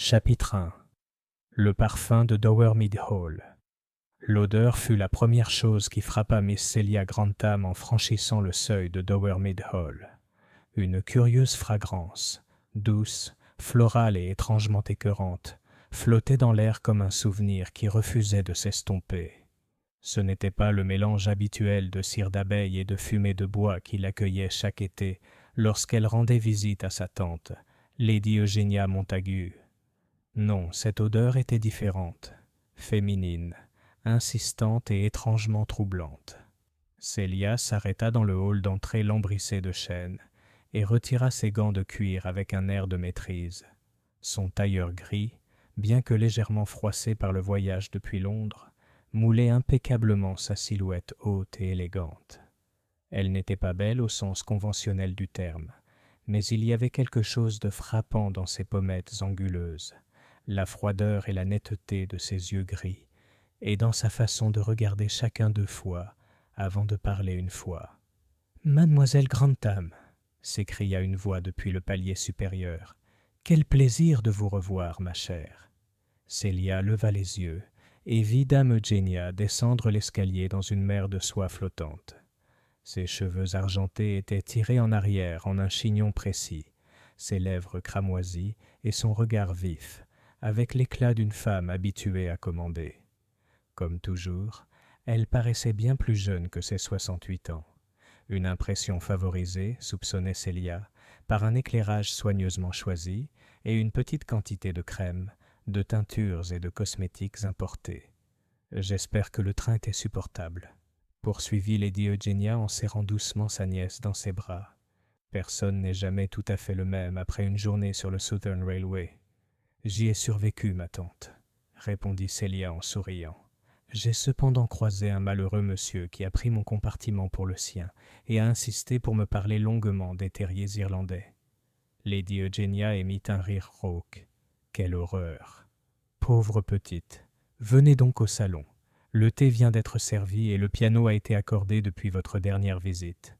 Chapitre 1. Le parfum de Dowermead Hall. L'odeur fut la première chose qui frappa Miss Celia Grantham en franchissant le seuil de Dowermead Hall. Une curieuse fragrance, douce, florale et étrangement écœurante, flottait dans l'air comme un souvenir qui refusait de s'estomper. Ce n'était pas le mélange habituel de cire d'abeille et de fumée de bois qui l'accueillait chaque été lorsqu'elle rendait visite à sa tante, Lady Eugenia Montagu. Non, cette odeur était différente, féminine, insistante et étrangement troublante. Célia s'arrêta dans le hall d'entrée lambrissé de chêne et retira ses gants de cuir avec un air de maîtrise. Son tailleur gris, bien que légèrement froissé par le voyage depuis Londres, moulait impeccablement sa silhouette haute et élégante. Elle n'était pas belle au sens conventionnel du terme, mais il y avait quelque chose de frappant dans ses pommettes anguleuses, la froideur et la netteté de ses yeux gris, et dans sa façon de regarder chacun 2 fois avant de parler une fois. « Mademoiselle Grantham !» s'écria une voix depuis le palier supérieur. « Quel plaisir de vous revoir, ma chère !» Célia leva les yeux et vit dame Eugenia descendre l'escalier dans une mer de soie flottante. Ses cheveux argentés étaient tirés en arrière en un chignon précis, ses lèvres cramoisies et son regard vif, avec l'éclat d'une femme habituée à commander. Comme toujours, elle paraissait bien plus jeune que ses 68 ans. Une impression favorisée, soupçonnait Célia, par un éclairage soigneusement choisi et une petite quantité de crème, de teintures et de cosmétiques importés. « J'espère que le train était supportable », poursuivit Lady Eugenia en serrant doucement sa nièce dans ses bras. « Personne n'est jamais tout à fait le même après une journée sur le Southern Railway. »« J'y ai survécu, ma tante, » répondit Célia en souriant. « J'ai cependant croisé un malheureux monsieur qui a pris mon compartiment pour le sien et a insisté pour me parler longuement des terriers irlandais. » Lady Eugenia émit un rire rauque. « Quelle horreur ! Pauvre petite, venez donc au salon. Le thé vient d'être servi et le piano a été accordé depuis votre dernière visite. »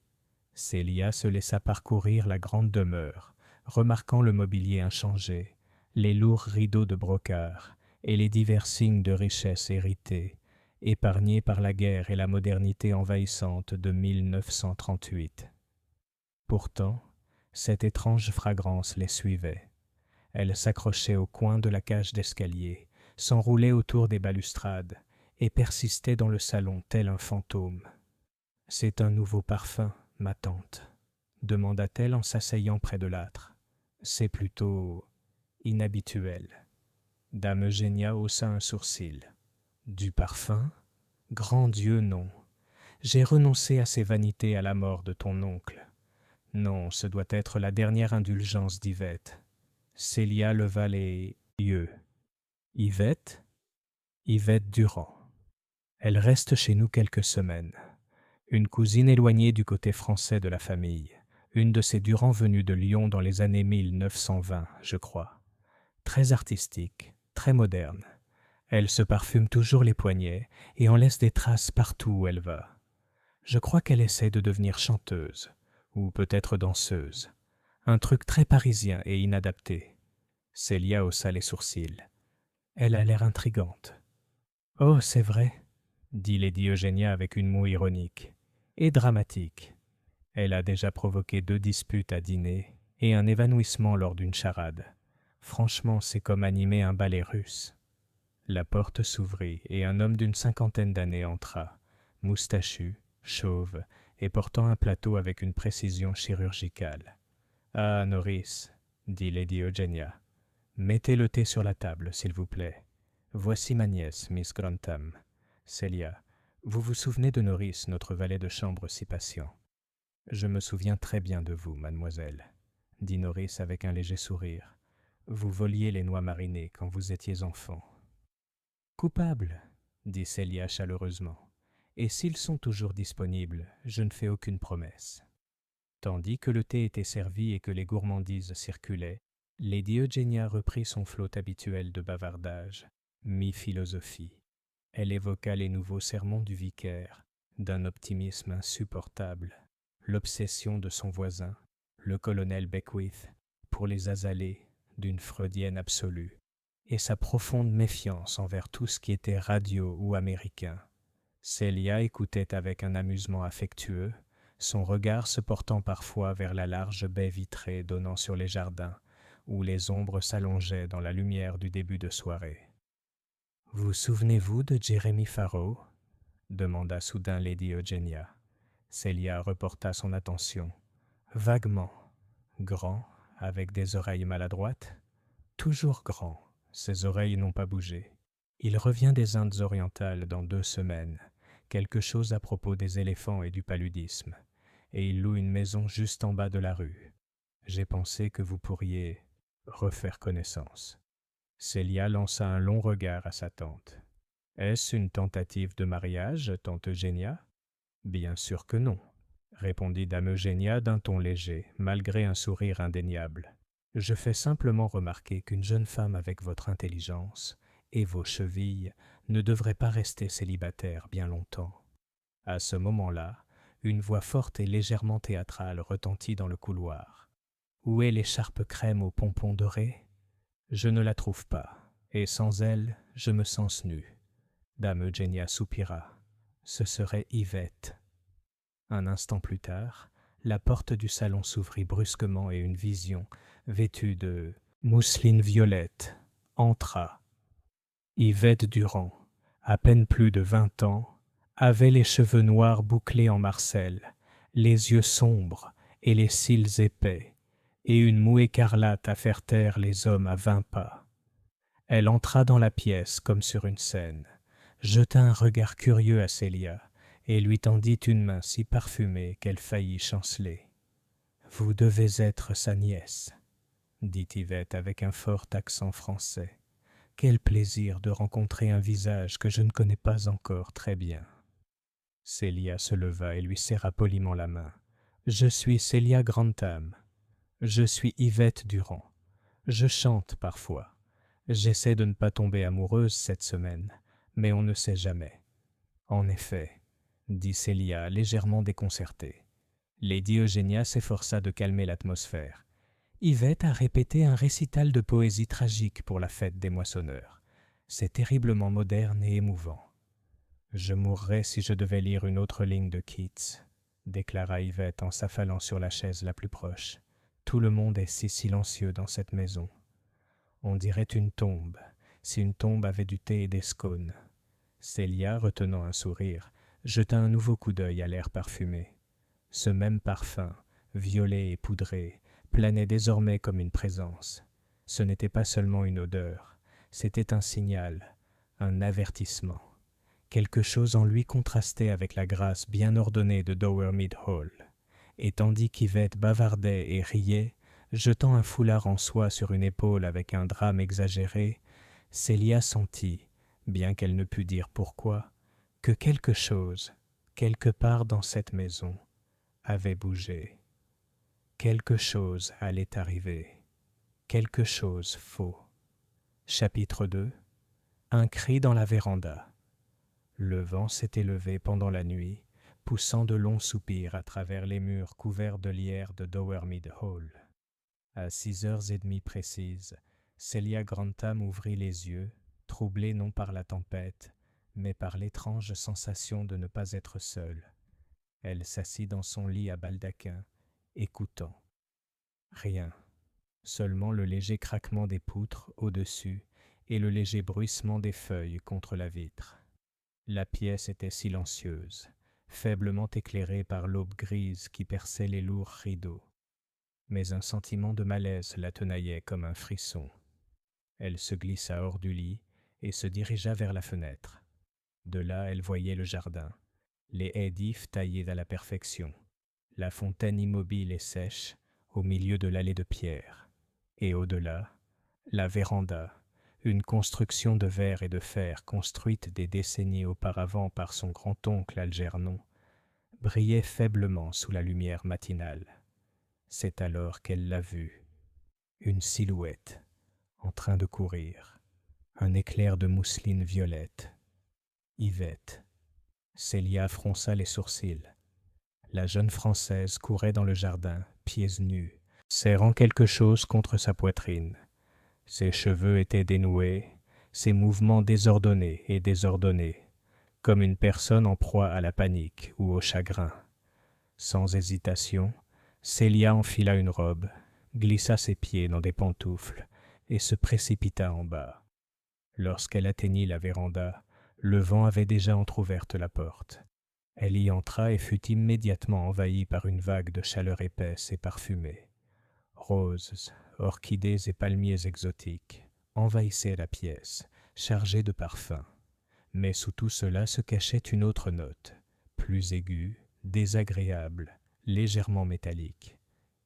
Célia se laissa parcourir la grande demeure, remarquant le mobilier inchangé, les lourds rideaux de brocart et les divers signes de richesse hérités, épargnés par la guerre et la modernité envahissante de 1938. Pourtant, cette étrange fragrance les suivait. Elle s'accrochait au coin de la cage d'escalier, s'enroulait autour des balustrades et persistait dans le salon tel un fantôme. « C'est un nouveau parfum, ma tante ?» demanda-t-elle en s'asseyant près de l'âtre. « C'est plutôt inhabituel. » Dame Eugenia haussa un sourcil. « Du parfum ? Grand Dieu, non. J'ai renoncé à ces vanités à la mort de ton oncle. Non, ce doit être la dernière indulgence d'Yvette. » Célia leva les yeux. « Yvette ? Yvette Durand. Elle reste chez nous quelques semaines. Une cousine éloignée du côté français de la famille. Une de ces Durand venues de Lyon dans les années 1920, je crois. Très artistique, très moderne. Elle se parfume toujours les poignets et en laisse des traces partout où elle va. Je crois qu'elle essaie de devenir chanteuse, ou peut-être danseuse. Un truc très parisien et inadapté. » Célia haussa les sourcils. « Elle a l'air intrigante. »« Oh, c'est vrai, » dit Lady Eugenia avec une moue ironique. « Et dramatique. Elle a déjà provoqué 2 disputes à dîner et un évanouissement lors d'une charade. Franchement, c'est comme animer un ballet russe. » La porte s'ouvrit et un homme d'une 50aine d'années entra, moustachu, chauve et portant un plateau avec une précision chirurgicale. « Ah, Norris, » dit Lady Eugenia. « Mettez le thé sur la table, s'il vous plaît. Voici ma nièce, Miss Grantham. Célia, vous vous souvenez de Norris, notre valet de chambre si patient ? » « Je me souviens très bien de vous, mademoiselle, » dit Norris avec un léger sourire. « Vous voliez les noix marinées quand vous étiez enfant. »« Coupable, » dit Célia chaleureusement. « Et s'ils sont toujours disponibles, je ne fais aucune promesse. » Tandis que le thé était servi et que les gourmandises circulaient, Lady Eugenia reprit son flot habituel de bavardage, mi-philosophie. Elle évoqua les nouveaux sermons du vicaire, d'un optimisme insupportable, l'obsession de son voisin, le colonel Beckwith, pour les azalées, d'une freudienne absolue, et sa profonde méfiance envers tout ce qui était radio ou américain. Célia écoutait avec un amusement affectueux, son regard se portant parfois vers la large baie vitrée donnant sur les jardins, où les ombres s'allongeaient dans la lumière du début de soirée. « Vous souvenez-vous de Jeremy Farrow » demanda soudain Lady Eugenia. Célia reporta son attention. « Vaguement. Grand, avec des oreilles maladroites ?»« Toujours grand. Ses oreilles n'ont pas bougé. Il revient des Indes orientales dans 2 semaines. Quelque chose à propos des éléphants et du paludisme. Et il loue une maison juste en bas de la rue. J'ai pensé que vous pourriez refaire connaissance. » Célia lança un long regard à sa tante. « Est-ce une tentative de mariage, tante Eugénia ?»« Bien sûr que non, » répondit dame Eugénia d'un ton léger, malgré un sourire indéniable. « Je fais simplement remarquer qu'une jeune femme avec votre intelligence et vos chevilles ne devrait pas rester célibataire bien longtemps. » À ce moment-là, une voix forte et légèrement théâtrale retentit dans le couloir. « Où est l'écharpe crème aux pompons dorés ? Je ne la trouve pas, et sans elle, je me sens nu. » Dame Eugénia soupira. « Ce serait Yvette. » Un instant plus tard, la porte du salon s'ouvrit brusquement et une vision, vêtue de mousseline violette, entra. Yvette Durand, à peine plus de 20 ans, avait les cheveux noirs bouclés en marcelle, les yeux sombres et les cils épais, et une moue écarlate à faire taire les hommes à 20 pas. Elle entra dans la pièce comme sur une scène, jeta un regard curieux à Célia et lui tendit une main si parfumée qu'elle faillit chanceler. « Vous devez être sa nièce, » dit Yvette avec un fort accent français. « Quel plaisir de rencontrer un visage que je ne connais pas encore très bien. » Célia se leva et lui serra poliment la main. « Je suis Célia Grantham. Je suis Yvette Durand. Je chante parfois. J'essaie de ne pas tomber amoureuse cette semaine, mais on ne sait jamais. » « En effet, » dit Célia, légèrement déconcertée. Lady Eugénia s'efforça de calmer l'atmosphère. « Yvette a répété un récital de poésie tragique pour la fête des moissonneurs. C'est terriblement moderne et émouvant. »« Je mourrais si je devais lire une autre ligne de Keats, » déclara Yvette en s'affalant sur la chaise la plus proche. « Tout le monde est si silencieux dans cette maison. On dirait une tombe, si une tombe avait du thé et des scones. » Célia, retenant un sourire, jeta un nouveau coup d'œil à l'air parfumé. Ce même parfum, violet et poudré, planait désormais comme une présence. Ce n'était pas seulement une odeur, c'était un signal, un avertissement. Quelque chose en lui contrastait avec la grâce bien ordonnée de Dowermead Hall. Et tandis qu'Yvette bavardait et riait, jetant un foulard en soie sur une épaule avec un drame exagéré, Célia sentit, bien qu'elle ne pût dire pourquoi, que quelque chose, quelque part dans cette maison, avait bougé. Quelque chose allait arriver. Quelque chose faux. Chapitre 2. Un cri dans la véranda. Le vent s'était levé pendant la nuit, poussant de longs soupirs à travers les murs couverts de lierre de Dowermead Hall. À 6h30 précises, Célia Grantham ouvrit les yeux, troublée non par la tempête, mais par l'étrange sensation de ne pas être seule. Elle s'assit dans son lit à baldaquin, écoutant. Rien, seulement le léger craquement des poutres au-dessus et le léger bruissement des feuilles contre la vitre. La pièce était silencieuse, faiblement éclairée par l'aube grise qui perçait les lourds rideaux. Mais un sentiment de malaise la tenaillait comme un frisson. Elle se glissa hors du lit et se dirigea vers la fenêtre. De là, elle voyait le jardin, les haies d'ifs taillées à la perfection, la fontaine immobile et sèche au milieu de l'allée de pierre, et au-delà, la véranda, une construction de verre et de fer construite des décennies auparavant par son grand-oncle Algernon, brillait faiblement sous la lumière matinale. C'est alors qu'elle l'a vue, une silhouette, en train de courir, un éclair de mousseline violette. Yvette. Célia fronça les sourcils. La jeune Française courait dans le jardin, pieds nus, serrant quelque chose contre sa poitrine. Ses cheveux étaient dénoués, ses mouvements désordonnés et désordonnés, comme une personne en proie à la panique ou au chagrin. Sans hésitation, Célia enfila une robe, glissa ses pieds dans des pantoufles et se précipita en bas. Lorsqu'elle atteignit la véranda, le vent avait déjà entr'ouverte la porte. Elle y entra et fut immédiatement envahie par une vague de chaleur épaisse et parfumée. Roses, orchidées et palmiers exotiques envahissaient la pièce, chargée de parfums. Mais sous tout cela se cachait une autre note, plus aiguë, désagréable, légèrement métallique.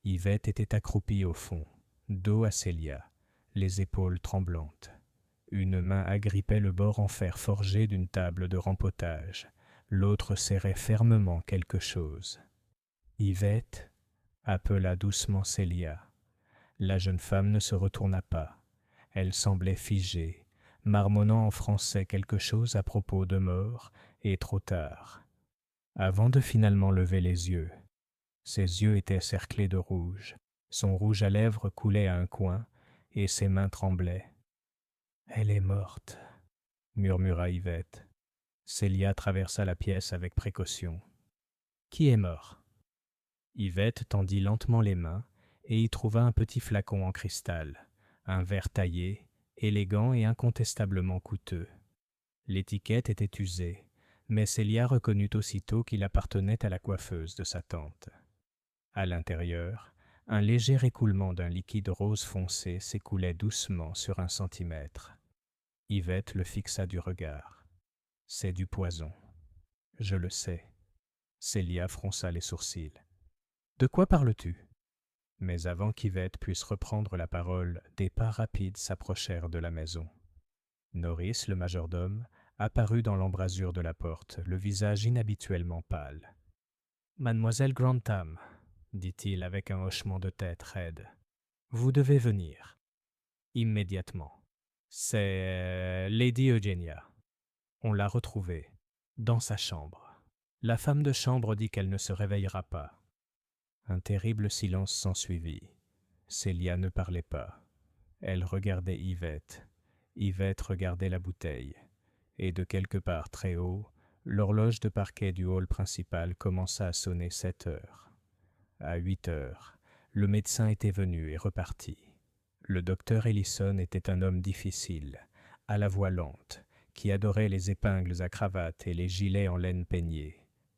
Yvette était accroupie au fond, dos à Célia, les épaules tremblantes. Une main agrippait le bord en fer forgé d'une table de rempotage, l'autre serrait fermement quelque chose. Yvette appela doucement Célia. La jeune femme ne se retourna pas. Elle semblait figée, marmonnant en français quelque chose à propos de mort et trop tard. Avant de finalement lever les yeux, ses yeux étaient cerclés de rouge, son rouge à lèvres coulait à un coin et ses mains tremblaient. « Elle est morte », murmura Yvette. Célia traversa la pièce avec précaution. « Qui est mort ?» Yvette tendit lentement les mains et y trouva un petit flacon en cristal, un verre taillé, élégant et incontestablement coûteux. L'étiquette était usée, mais Célia reconnut aussitôt qu'il appartenait à la coiffeuse de sa tante. À l'intérieur, un léger écoulement d'un liquide rose foncé s'écoulait doucement sur 1 centimètre. Yvette le fixa du regard. « C'est du poison. »« Je le sais. » Célia fronça les sourcils. « De quoi parles-tu » Mais avant qu'Yvette puisse reprendre la parole, des pas rapides s'approchèrent de la maison. Norris, le majordome, apparut dans l'embrasure de la porte, le visage inhabituellement pâle. « Mademoiselle Grantham, » dit-il avec un hochement de tête raide, « vous devez venir. Immédiatement. C'est Lady Eugenia. On l'a retrouvée, dans sa chambre. La femme de chambre dit qu'elle ne se réveillera pas. » Un terrible silence s'ensuivit. Célia ne parlait pas. Elle regardait Yvette. Yvette regardait la bouteille. Et de quelque part très haut, l'horloge de parquet du hall principal commença à sonner 7 heures. À 8 heures, le médecin était venu et reparti. Le docteur Ellison était un homme difficile, à la voix lente, qui adorait les épingles à cravate et les gilets en laine peignée.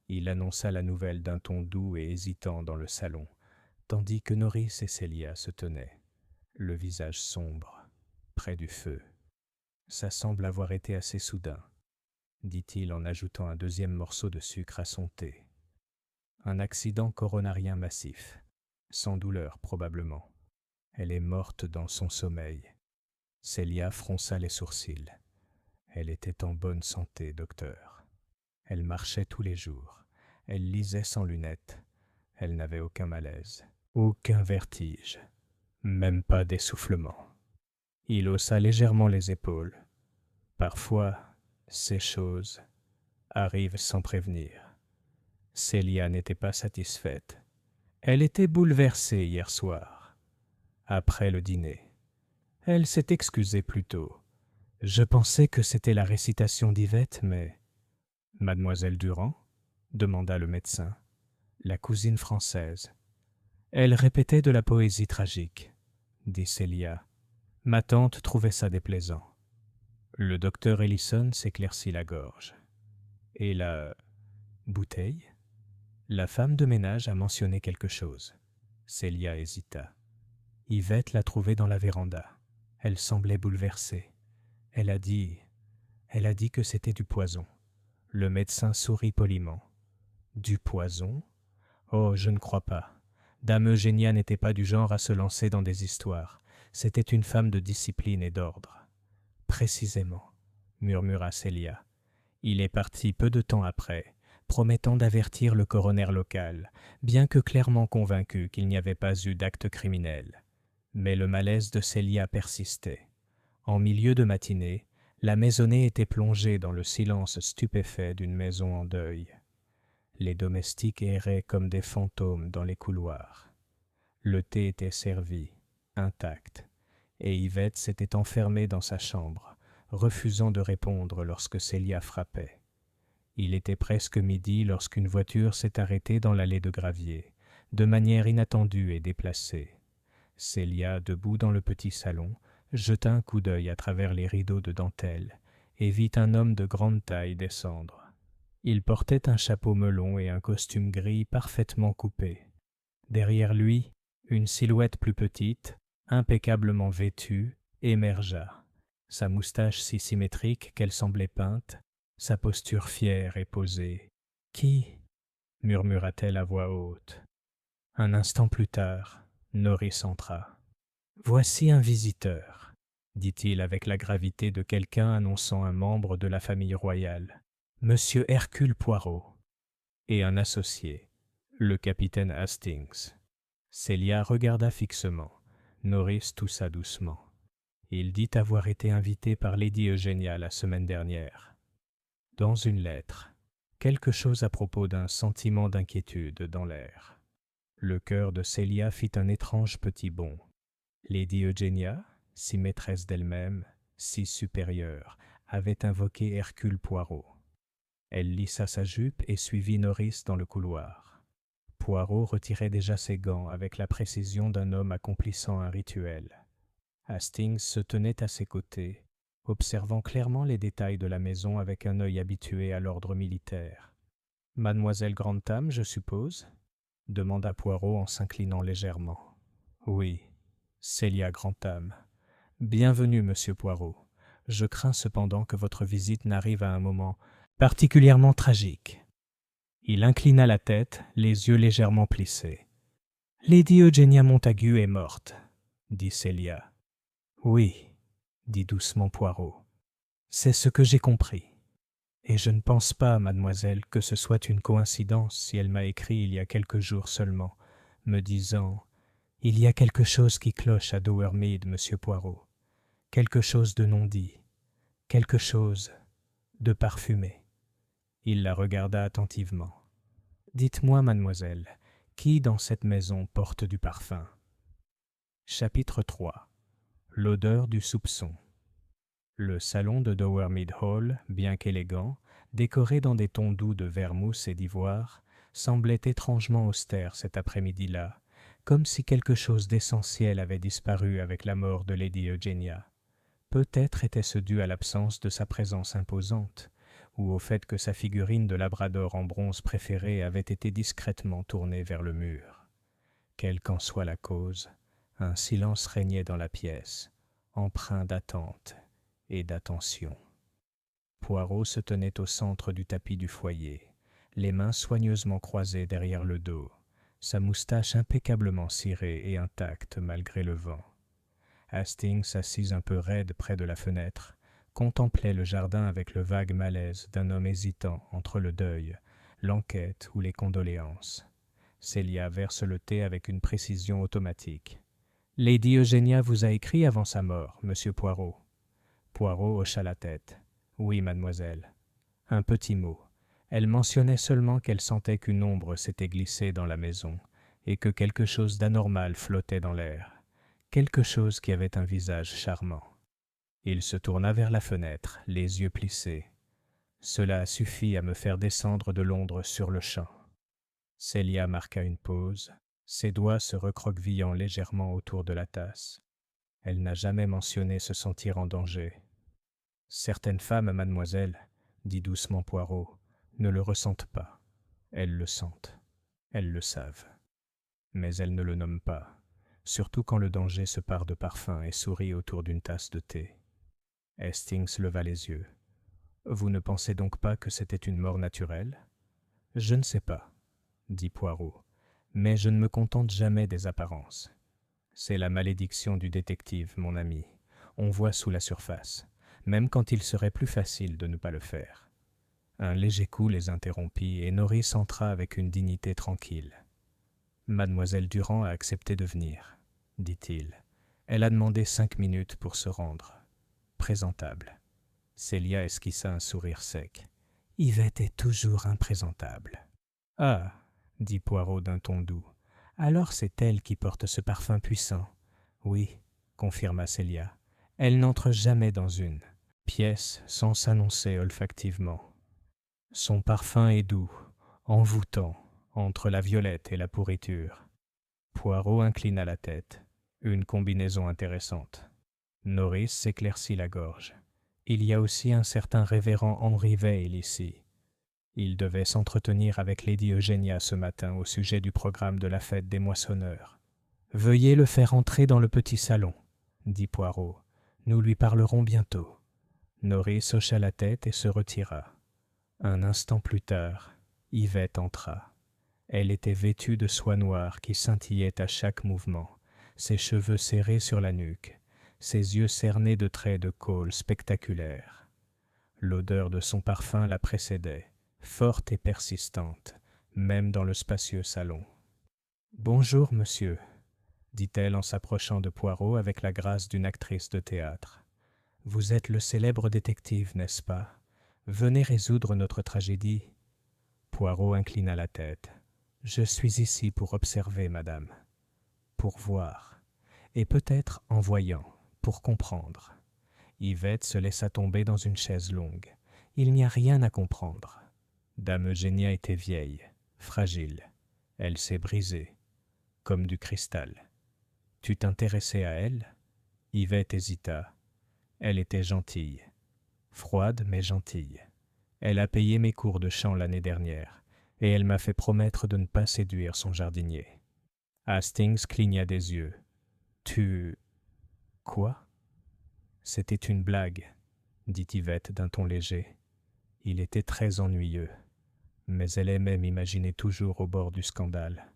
Il annonça la nouvelle d'un ton doux et hésitant dans le salon, tandis que Norris et Célia se tenaient, le visage sombre, près du feu. « Ça semble avoir été assez soudain, » dit-il en ajoutant un 2e morceau de sucre à son thé. « Un accident coronarien massif, sans douleur probablement. Elle est morte dans son sommeil. » Célia fronça les sourcils. « Elle était en bonne santé, docteur. Elle marchait tous les jours. Elle lisait sans lunettes. Elle n'avait aucun malaise, aucun vertige, même pas d'essoufflement. » Il haussa légèrement les épaules. « Parfois, ces choses arrivent sans prévenir. » Célia n'était pas satisfaite. Elle était bouleversée hier soir, après le dîner. Elle s'est excusée plus tôt. Je pensais que c'était la récitation d'Yvette, mais... « Mademoiselle Durand ?» demanda le médecin. « La cousine française. »« Elle répétait de la poésie tragique, » dit Célia. « Ma tante trouvait ça déplaisant. » Le docteur Ellison s'éclaircit la gorge. « Et la bouteille ?» La femme de ménage a mentionné quelque chose. Célia hésita. Yvette l'a trouvée dans la véranda. Elle semblait bouleversée. Elle a dit que c'était du poison. Le médecin sourit poliment. Du poison ? Oh, je ne crois pas. Dame Eugénia n'était pas du genre à se lancer dans des histoires. C'était une femme de discipline et d'ordre. Précisément, murmura Célia. Il est parti peu de temps après, promettant d'avertir le coroner local, bien que clairement convaincu qu'il n'y avait pas eu d'acte criminel. Mais le malaise de Célia persistait. En milieu de matinée, la maisonnée était plongée dans le silence stupéfait d'une maison en deuil. Les domestiques erraient comme des fantômes dans les couloirs. Le thé était servi, intact, et Yvette s'était enfermée dans sa chambre, refusant de répondre lorsque Célia frappait. Il était presque midi lorsqu'une voiture s'est arrêtée dans l'allée de gravier, de manière inattendue et déplacée. Célia, debout dans le petit salon, jeta un coup d'œil à travers les rideaux de dentelle et vit un homme de grande taille descendre. Il portait un chapeau melon et un costume gris parfaitement coupé. Derrière lui, une silhouette plus petite, impeccablement vêtue, émergea. Sa moustache si symétrique qu'elle semblait peinte, sa posture fière et posée. « Qui » murmura-t-elle à voix haute. Un instant plus tard, Norris entra. « Voici un visiteur », dit-il avec la gravité de quelqu'un annonçant un membre de la famille royale. « Monsieur Hercule Poirot. » Et un associé, le capitaine Hastings. Célia regarda fixement. Norris toussa doucement. Il dit avoir été invité par Lady Eugénia la semaine dernière. Dans une lettre, quelque chose à propos d'un sentiment d'inquiétude dans l'air. Le cœur de Célia fit un étrange petit bond. Lady Eugénia, si maîtresse d'elle-même, si supérieure, avait invoqué Hercule Poirot. Elle lissa sa jupe et suivit Norris dans le couloir. Poirot retirait déjà ses gants avec la précision d'un homme accomplissant un rituel. Hastings se tenait à ses côtés, observant clairement les détails de la maison avec un œil habitué à l'ordre militaire. « Mademoiselle Grantham, je suppose ?» demanda Poirot en s'inclinant légèrement. « Oui, Célia Grantham. Bienvenue, monsieur Poirot. Je crains cependant que votre visite n'arrive à un moment particulièrement tragique. » Il inclina la tête, les yeux légèrement plissés. « Lady Eugénia Montagu est morte, » dit Célia. « Oui, » dit doucement Poirot. « C'est ce que j'ai compris. Et je ne pense pas, mademoiselle, que ce soit une coïncidence si elle m'a écrit il y a quelques jours seulement, me disant « Il y a quelque chose qui cloche à Dowermead, monsieur Poirot. Quelque chose de non dit. Quelque chose de parfumé. » Il la regarda attentivement. « Dites-moi, mademoiselle, qui dans cette maison porte du parfum ?» Chapitre 3. L'odeur du soupçon. Le salon de Dowermead Hall, bien qu'élégant, décoré dans des tons doux de vermouth et d'ivoire, semblait étrangement austère cet après-midi-là, comme si quelque chose d'essentiel avait disparu avec la mort de Lady Eugénia. Peut-être était-ce dû à l'absence de sa présence imposante, ou au fait que sa figurine de labrador en bronze préférée avait été discrètement tournée vers le mur. Quelle qu'en soit la cause, un silence régnait dans la pièce, empreint d'attente et d'attention. Poirot se tenait au centre du tapis du foyer, les mains soigneusement croisées derrière le dos, sa moustache impeccablement cirée et intacte malgré le vent. Hastings, assis un peu raide près de la fenêtre, contemplait le jardin avec le vague malaise d'un homme hésitant entre le deuil, l'enquête ou les condoléances. Célia verse le thé avec une précision automatique. « Lady Eugénia vous a écrit avant sa mort, monsieur Poirot. » Poirot hocha la tête. « Oui, mademoiselle. Un petit mot. Elle mentionnait seulement qu'elle sentait qu'une ombre s'était glissée dans la maison et que quelque chose d'anormal flottait dans l'air. Quelque chose qui avait un visage charmant. » Il se tourna vers la fenêtre, les yeux plissés. « Cela a suffi à me faire descendre de Londres sur le champ. » Célia marqua une pause, ses doigts se recroquevillant légèrement autour de la tasse. Elle n'a jamais mentionné se sentir en danger. « Certaines femmes, mademoiselle, » dit doucement Poirot, « ne le ressentent pas. Elles le sentent. Elles le savent. Mais elles ne le nomment pas, surtout quand le danger se pare de parfum et sourit autour d'une tasse de thé. » Hastings leva les yeux. « Vous ne pensez donc pas que c'était une mort naturelle ?»« Je ne sais pas, » dit Poirot, « mais je ne me contente jamais des apparences. C'est la malédiction du détective, mon ami. On voit sous la surface, même quand il serait plus facile de ne pas le faire. » Un léger coup les interrompit et Norris entra avec une dignité tranquille. « Mademoiselle Durand a accepté de venir, » dit-il. « Elle a demandé 5 minutes pour se rendre. Présentable. » Célia esquissa un sourire sec. « Yvette est toujours imprésentable. »« Ah !» dit Poirot d'un ton doux. « Alors c'est elle qui porte ce parfum puissant. » « Oui, confirma Célia. Elle n'entre jamais dans une pièce sans s'annoncer olfactivement. Son parfum est doux, envoûtant, entre la violette et la pourriture. Poirot inclina la tête. Une combinaison intéressante. Norris s'éclaircit la gorge. Il y a aussi un certain révérend Henry Vail ici. Il devait s'entretenir avec Lady Eugénia ce matin au sujet du programme de la fête des moissonneurs. « Veuillez le faire entrer dans le petit salon, » dit Poirot. « Nous lui parlerons bientôt. » Norris hocha la tête et se retira. Un instant plus tard, Yvette entra. Elle était vêtue de soie noire qui scintillait à chaque mouvement, ses cheveux serrés sur la nuque, ses yeux cernés de traits de colle spectaculaires. L'odeur de son parfum la précédait, forte et persistante, même dans le spacieux salon. « Bonjour, monsieur, » dit-elle en s'approchant de Poirot avec la grâce d'une actrice de théâtre. « Vous êtes le célèbre détective, n'est-ce pas? Venez résoudre notre tragédie. » Poirot inclina la tête. « Je suis ici pour observer, madame. Pour voir. Et peut-être en voyant, pour comprendre. » Yvette se laissa tomber dans une chaise longue. « Il n'y a rien à comprendre. » Dame Eugénia était vieille, fragile. Elle s'est brisée, comme du cristal. « Tu t'intéressais à elle ?» Yvette hésita. Elle était gentille. Froide, mais gentille. Elle a payé mes cours de chant l'année dernière, et elle m'a fait promettre de ne pas séduire son jardinier. Hastings cligna des yeux. « Tu... quoi ?» « C'était une blague, » dit Yvette d'un ton léger. Il était très ennuyeux, mais elle aimait m'imaginer toujours au bord du scandale.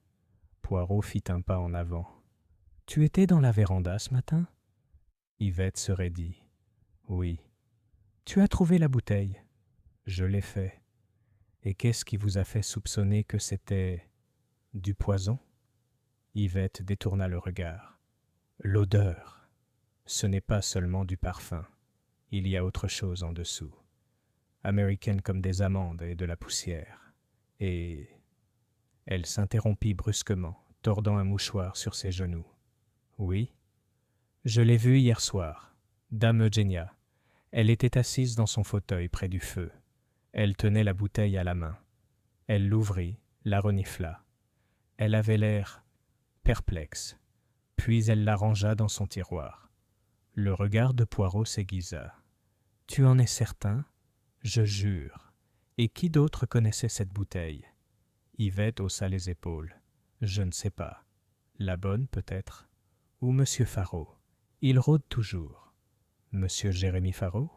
Poirot fit un pas en avant. « Tu étais dans la véranda ce matin ?» Yvette se raidit. « Oui. »« Tu as trouvé la bouteille ?» ?»« Je l'ai fait. »« Et qu'est-ce qui vous a fait soupçonner que c'était... du poison ?» Yvette détourna le regard. « L'odeur. Ce n'est pas seulement du parfum. Il y a autre chose en dessous. Américaine comme des amandes et de la poussière. Et... » Elle s'interrompit brusquement, tordant un mouchoir sur ses genoux. « Oui. Je l'ai vue hier soir. Dame Eugénia. Elle était assise dans son fauteuil près du feu. Elle tenait la bouteille à la main. Elle l'ouvrit, la renifla. Elle avait l'air perplexe. Puis elle la rangea dans son tiroir. Le regard de Poirot s'aiguisa. « Tu en es certain ? » ?»« Je jure. Et qui d'autre connaissait cette bouteille ?» Yvette haussa les épaules. « Je ne sais pas. La bonne, peut-être. Ou Monsieur Faraud. Il rôde toujours. »« Monsieur Jérémie Faraud ? » ?»«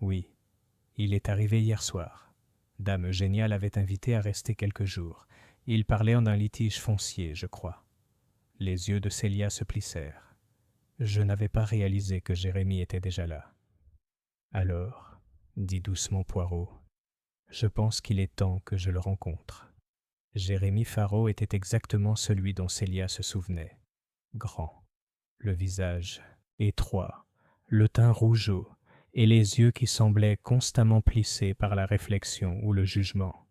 Oui. Il est arrivé hier soir. Dame Eugénia l'avait invité à rester quelques jours. Il parlait d'un litige foncier, je crois. » Les yeux de Célia se plissèrent. Je n'avais pas réalisé que Jérémie était déjà là. « Alors, » dit doucement Poirot, « je pense qu'il est temps que je le rencontre. » Jérémie Faraud était exactement celui dont Célia se souvenait. Grand, le visage étroit, le teint rougeaud et les yeux qui semblaient constamment plissés par la réflexion ou le jugement.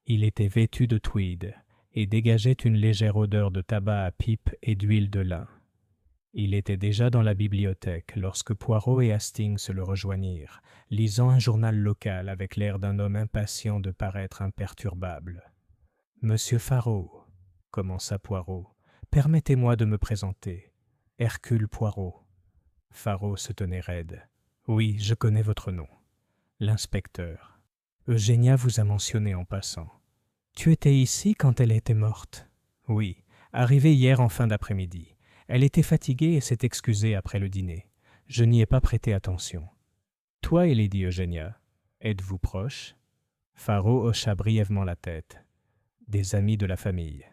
Il était vêtu de tweed et dégageait une légère odeur de tabac à pipe et d'huile de lin. Il était déjà dans la bibliothèque lorsque Poirot et Hastings le rejoignirent, lisant un journal local avec l'air d'un homme impatient de paraître imperturbable. « Monsieur Faraud, » commença Poirot, « permettez-moi de me présenter. Hercule Poirot. » Faraud se tenait raide. « Oui, je connais votre nom. L'inspecteur. Eugénia vous a mentionné en passant. Tu étais ici quand elle était morte ? » ?»« Oui, arrivé hier en fin d'après-midi. Elle était fatiguée et s'est excusée après le dîner. Je n'y ai pas prêté attention. Toi et Lady Eugénia, êtes-vous proches ? » Faraud hocha brièvement la tête. « Des amis de la famille.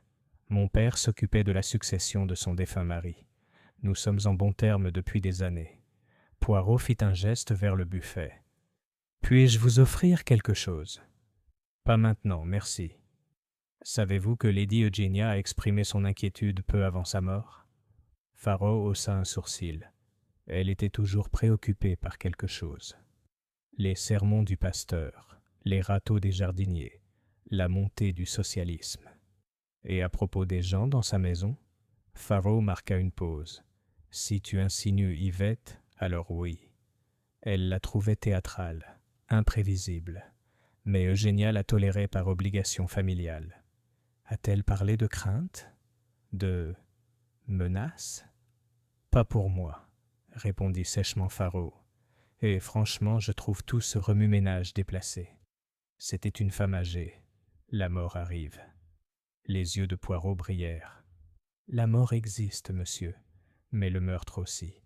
Mon père s'occupait de la succession de son défunt mari. Nous sommes en bons termes depuis des années. » Poirot fit un geste vers le buffet. « Puis-je vous offrir quelque chose ? » ?»« Pas maintenant, merci. » « Savez-vous que Lady Eugénia a exprimé son inquiétude peu avant sa mort ? » Faraud haussa un sourcil. Elle était toujours préoccupée par quelque chose. Les sermons du pasteur, les râteaux des jardiniers, la montée du socialisme. Et à propos des gens dans sa maison, Faraud marqua une pause. Si tu insinues Yvette, alors oui. Elle la trouvait théâtrale, imprévisible, mais Eugénia la tolérait par obligation familiale. A-t-elle parlé de crainte? De menace? Pas pour moi, répondit sèchement Faraud. Et franchement, je trouve tout ce remue-ménage déplacé. C'était une femme âgée. La mort arrive. Les yeux de Poirot brillèrent. La mort existe, monsieur, mais le meurtre aussi.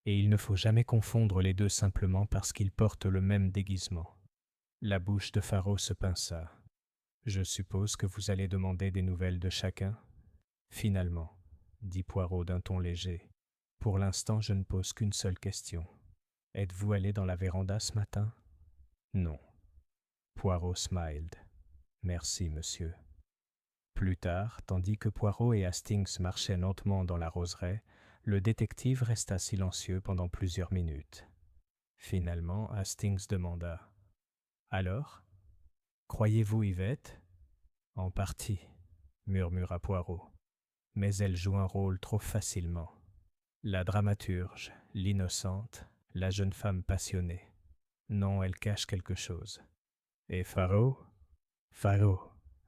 Et il ne faut jamais confondre les deux simplement parce qu'ils portent le même déguisement. La bouche de Faraud se pinça. Je suppose que vous allez demander des nouvelles de chacun? Finalement, dit Poirot d'un ton léger. Pour l'instant, je ne pose qu'une seule question. Êtes-vous allé dans la véranda ce matin? Non. Poirot smiled. Merci, monsieur. Plus tard, tandis que Poirot et Hastings marchaient lentement dans la roseraie, le détective resta silencieux pendant plusieurs minutes. Finalement, Hastings demanda: « Alors, croyez-vous Yvette? » « En partie, » murmura Poirot, « mais elle joue un rôle trop facilement. La dramaturge, l'innocente, la jeune femme passionnée. Non, elle cache quelque chose. » « Et Faraud? » « Faraud, »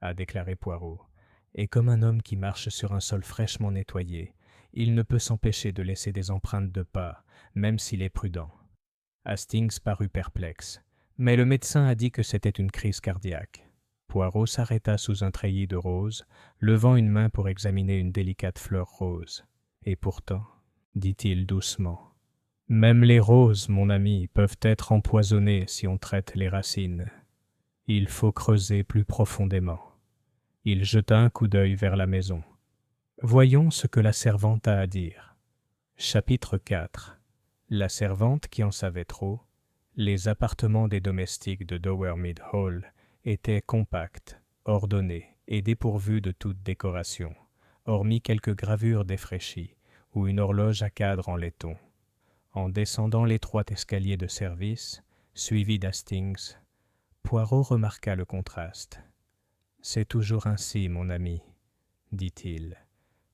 a déclaré Poirot, « est comme un homme qui marche sur un sol fraîchement nettoyé. Il ne peut s'empêcher de laisser des empreintes de pas, même s'il est prudent. » Hastings parut perplexe, mais le médecin a dit que c'était une crise cardiaque. Poirot s'arrêta sous un treillis de roses, levant une main pour examiner une délicate fleur rose. « Et pourtant, dit-il doucement, même les roses, mon ami, peuvent être empoisonnées si on traite les racines. Il faut creuser plus profondément. » Il jeta un coup d'œil vers la maison. « Voyons ce que la servante a à dire. » Chapitre 4. La servante qui en savait trop. Les appartements des domestiques de Dowermead Hall étaient compacts, ordonnés et dépourvus de toute décoration, hormis quelques gravures défraîchies ou une horloge à cadre en laiton. En descendant l'étroit escalier de service, suivi d'Hastings, Poirot remarqua le contraste. « C'est toujours ainsi, mon ami, » dit-il.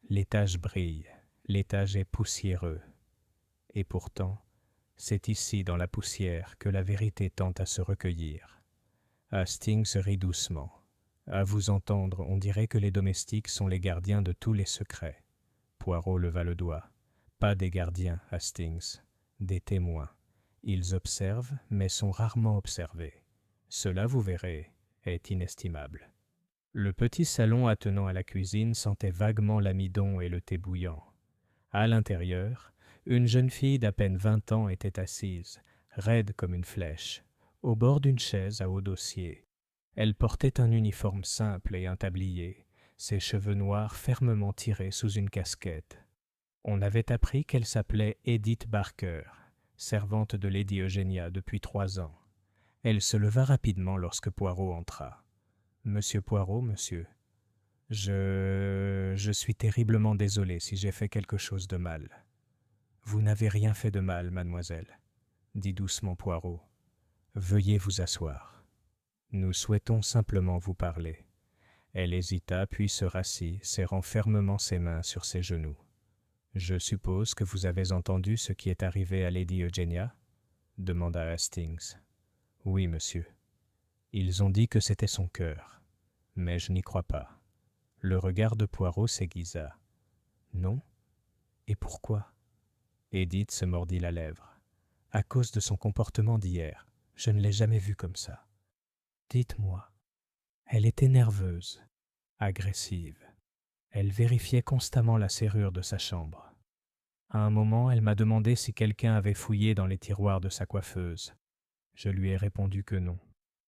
« L'étage brille, l'étage est poussiéreux. Et pourtant, c'est ici, dans la poussière, que la vérité tend à se recueillir. » Hastings rit doucement. « À vous entendre, on dirait que les domestiques sont les gardiens de tous les secrets. » Poirot leva le doigt. « Pas des gardiens, Hastings, des témoins. Ils observent, mais sont rarement observés. Cela, vous verrez, est inestimable. » Le petit salon attenant à la cuisine sentait vaguement l'amidon et le thé bouillant. À l'intérieur, une jeune fille d'à peine 20 ans était assise, raide comme une flèche, au bord d'une chaise à haut dossier. Elle portait un uniforme simple et un tablier, ses cheveux noirs fermement tirés sous une casquette. On avait appris qu'elle s'appelait Edith Barker, servante de Lady Eugénia depuis 3 ans. Elle se leva rapidement lorsque Poirot entra. « Monsieur Poirot, monsieur, je suis terriblement désolé si j'ai fait quelque chose de mal. »« Vous n'avez rien fait de mal, mademoiselle, » dit doucement Poirot. « Veuillez vous asseoir. Nous souhaitons simplement vous parler. » Elle hésita puis se rassit, serrant fermement ses mains sur ses genoux. « Je suppose que vous avez entendu ce qui est arrivé à Lady Eugénia ?» demanda Hastings. « Oui, monsieur. Ils ont dit que c'était son cœur, mais je n'y crois pas. » Le regard de Poirot s'aiguisa. « Non? Et pourquoi ?» Edith se mordit la lèvre. « À cause de son comportement d'hier. Je ne l'ai jamais vue comme ça. »« Dites-moi. » Elle était nerveuse, agressive. Elle vérifiait constamment la serrure de sa chambre. À un moment, elle m'a demandé si quelqu'un avait fouillé dans les tiroirs de sa coiffeuse. Je lui ai répondu que non,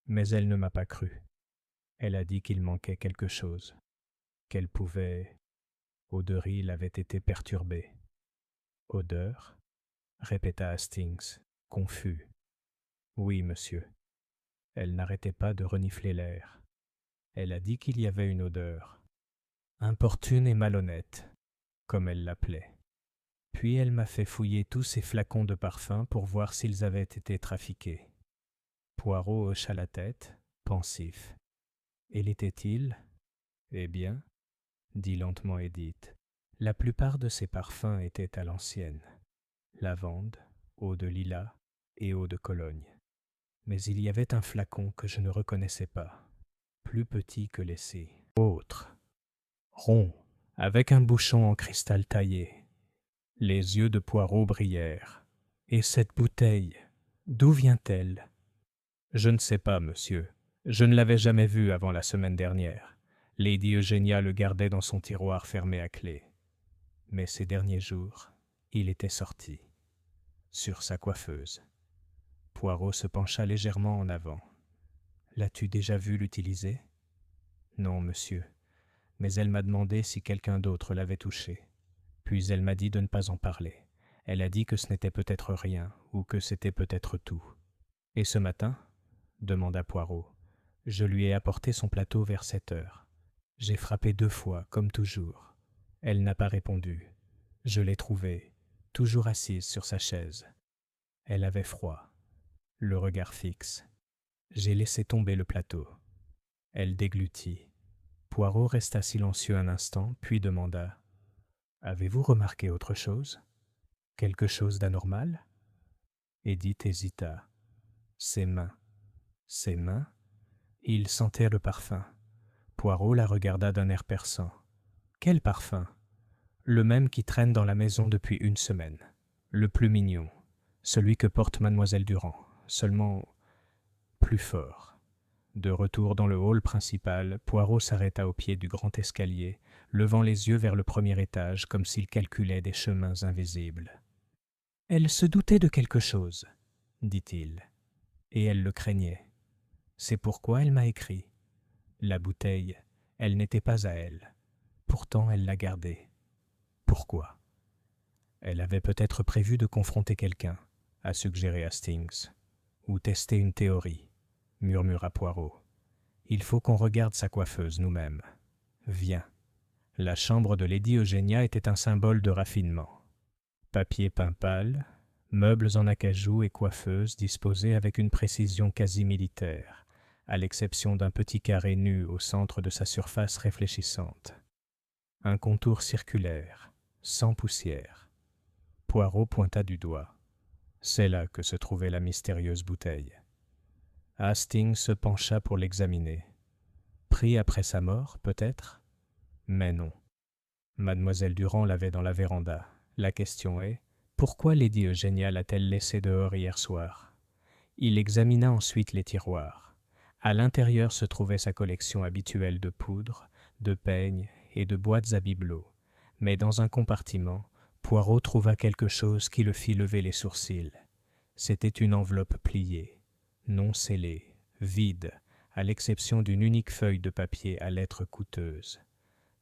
mais elle ne m'a pas cru. Elle a dit qu'il manquait quelque chose, qu'elle pouvait... Odery avait été perturbée. « Odeur ?» répéta Hastings, confus. « Oui, monsieur. » Elle n'arrêtait pas de renifler l'air. Elle a dit qu'il y avait une odeur, importune et malhonnête, comme elle l'appelait. Puis elle m'a fait fouiller tous ses flacons de parfum pour voir s'ils avaient été trafiqués. Poirot hocha la tête, pensif. « Et l'était-il » ? « Eh bien, dit lentement Edith, La plupart de ces parfums étaient à l'ancienne. Lavande, eau de lilas et eau de Cologne. Mais il y avait un flacon que je ne reconnaissais pas, plus petit que l'essai. Autre, rond, avec un bouchon en cristal taillé. Les yeux de Poirot brillèrent. Et cette bouteille, d'où vient-elle? Je ne sais pas, monsieur. Je ne l'avais jamais vue avant la semaine dernière. Lady Eugénia le gardait dans son tiroir fermé à clé. Mais ces derniers jours, il était sorti, sur sa coiffeuse. Poirot se pencha légèrement en avant. L'as-tu déjà vu l'utiliser? Non, monsieur, mais elle m'a demandé si quelqu'un d'autre l'avait touché. Puis elle m'a dit de ne pas en parler. Elle a dit que ce n'était peut-être rien, ou que c'était peut-être tout. Et ce matin? Demanda Poirot. Je lui ai apporté son plateau vers 7 heures. J'ai frappé 2 fois, comme toujours. Elle n'a pas répondu. Je l'ai trouvée, toujours assise sur sa chaise. Elle avait froid, le regard fixe. J'ai laissé tomber le plateau. Elle déglutit. Poirot resta silencieux un instant, puis demanda « Avez-vous remarqué autre chose? Quelque chose d'anormal ?» Edith hésita. Ses mains. Ses mains? Il sentait le parfum. Poirot la regarda d'un air perçant. « Quel parfum? » Le même qui traîne dans la maison depuis 1 semaine. Le plus mignon. Celui que porte mademoiselle Durand. Seulement plus fort. De retour dans le hall principal, Poirot s'arrêta au pied du grand escalier, levant les yeux vers le premier étage comme s'il calculait des chemins invisibles. « Elle se doutait de quelque chose, » dit-il, « et elle le craignait. C'est pourquoi elle m'a écrit. La bouteille, elle n'était pas à elle. Pourtant, elle l'a gardée. Pourquoi? Elle avait peut-être prévu de confronter quelqu'un, a suggéré Hastings, ou tester une théorie, murmura Poirot. Il faut qu'on regarde sa coiffeuse nous-mêmes. Viens. La chambre de Lady Eugénia était un symbole de raffinement. Papier peint pâle, meubles en acajou et coiffeuse disposés avec une précision quasi militaire, à l'exception d'un petit carré nu au centre de sa surface réfléchissante. Un contour circulaire, sans poussière. Poirot pointa du doigt. C'est là que se trouvait la mystérieuse bouteille. Hastings se pencha pour l'examiner. Pris après sa mort, peut-être? Mais non. Mademoiselle Durand l'avait dans la véranda. La question est, pourquoi Lady Eugénia l'a-t-elle laissée dehors hier soir? Il examina ensuite les tiroirs. À l'intérieur se trouvait sa collection habituelle de poudre, de peignes et de boîtes à bibelots. Mais dans un compartiment, Poirot trouva quelque chose qui le fit lever les sourcils. C'était une enveloppe pliée, non scellée, vide, à l'exception d'une unique feuille de papier à lettres coûteuses.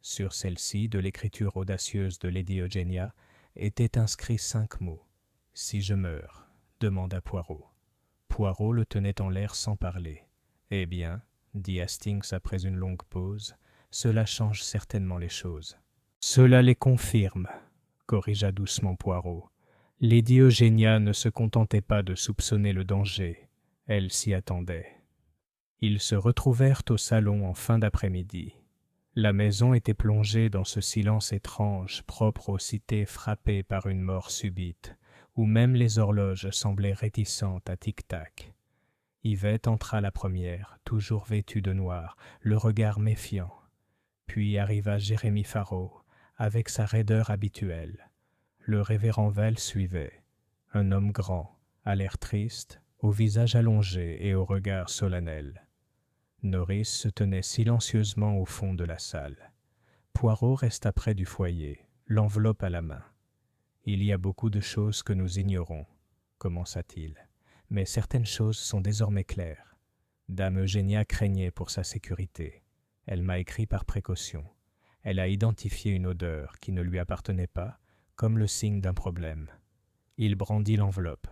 Sur celle-ci, de l'écriture audacieuse de Lady Eugénia, étaient inscrits 5 mots. « Si je meurs » demanda Poirot. Poirot le tenait en l'air sans parler. « Eh bien, » dit Hastings après une longue pause, « cela change certainement les choses. »« Cela les confirme, » corrigea doucement Poirot. Lady Eugénia ne se contentait pas de soupçonner le danger, elle s'y attendait. Ils se retrouvèrent au salon en fin d'après-midi. La maison était plongée dans ce silence étrange, propre aux cités frappées par une mort subite, où même les horloges semblaient réticentes à tic-tac. Yvette entra la première, toujours vêtue de noir, le regard méfiant. Puis arriva Jérémie Farrow, avec sa raideur habituelle. Le révérend Val suivait, un homme grand, à l'air triste, au visage allongé et au regard solennel. Norris se tenait silencieusement au fond de la salle. Poirot resta près du foyer, l'enveloppe à la main. « Il y a beaucoup de choses que nous ignorons, » commença-t-il, « mais certaines choses sont désormais claires. Dame Eugénia craignait pour sa sécurité. Elle m'a écrit par précaution. Elle a identifié une odeur qui ne lui appartenait pas, comme le signe d'un problème. Il brandit l'enveloppe.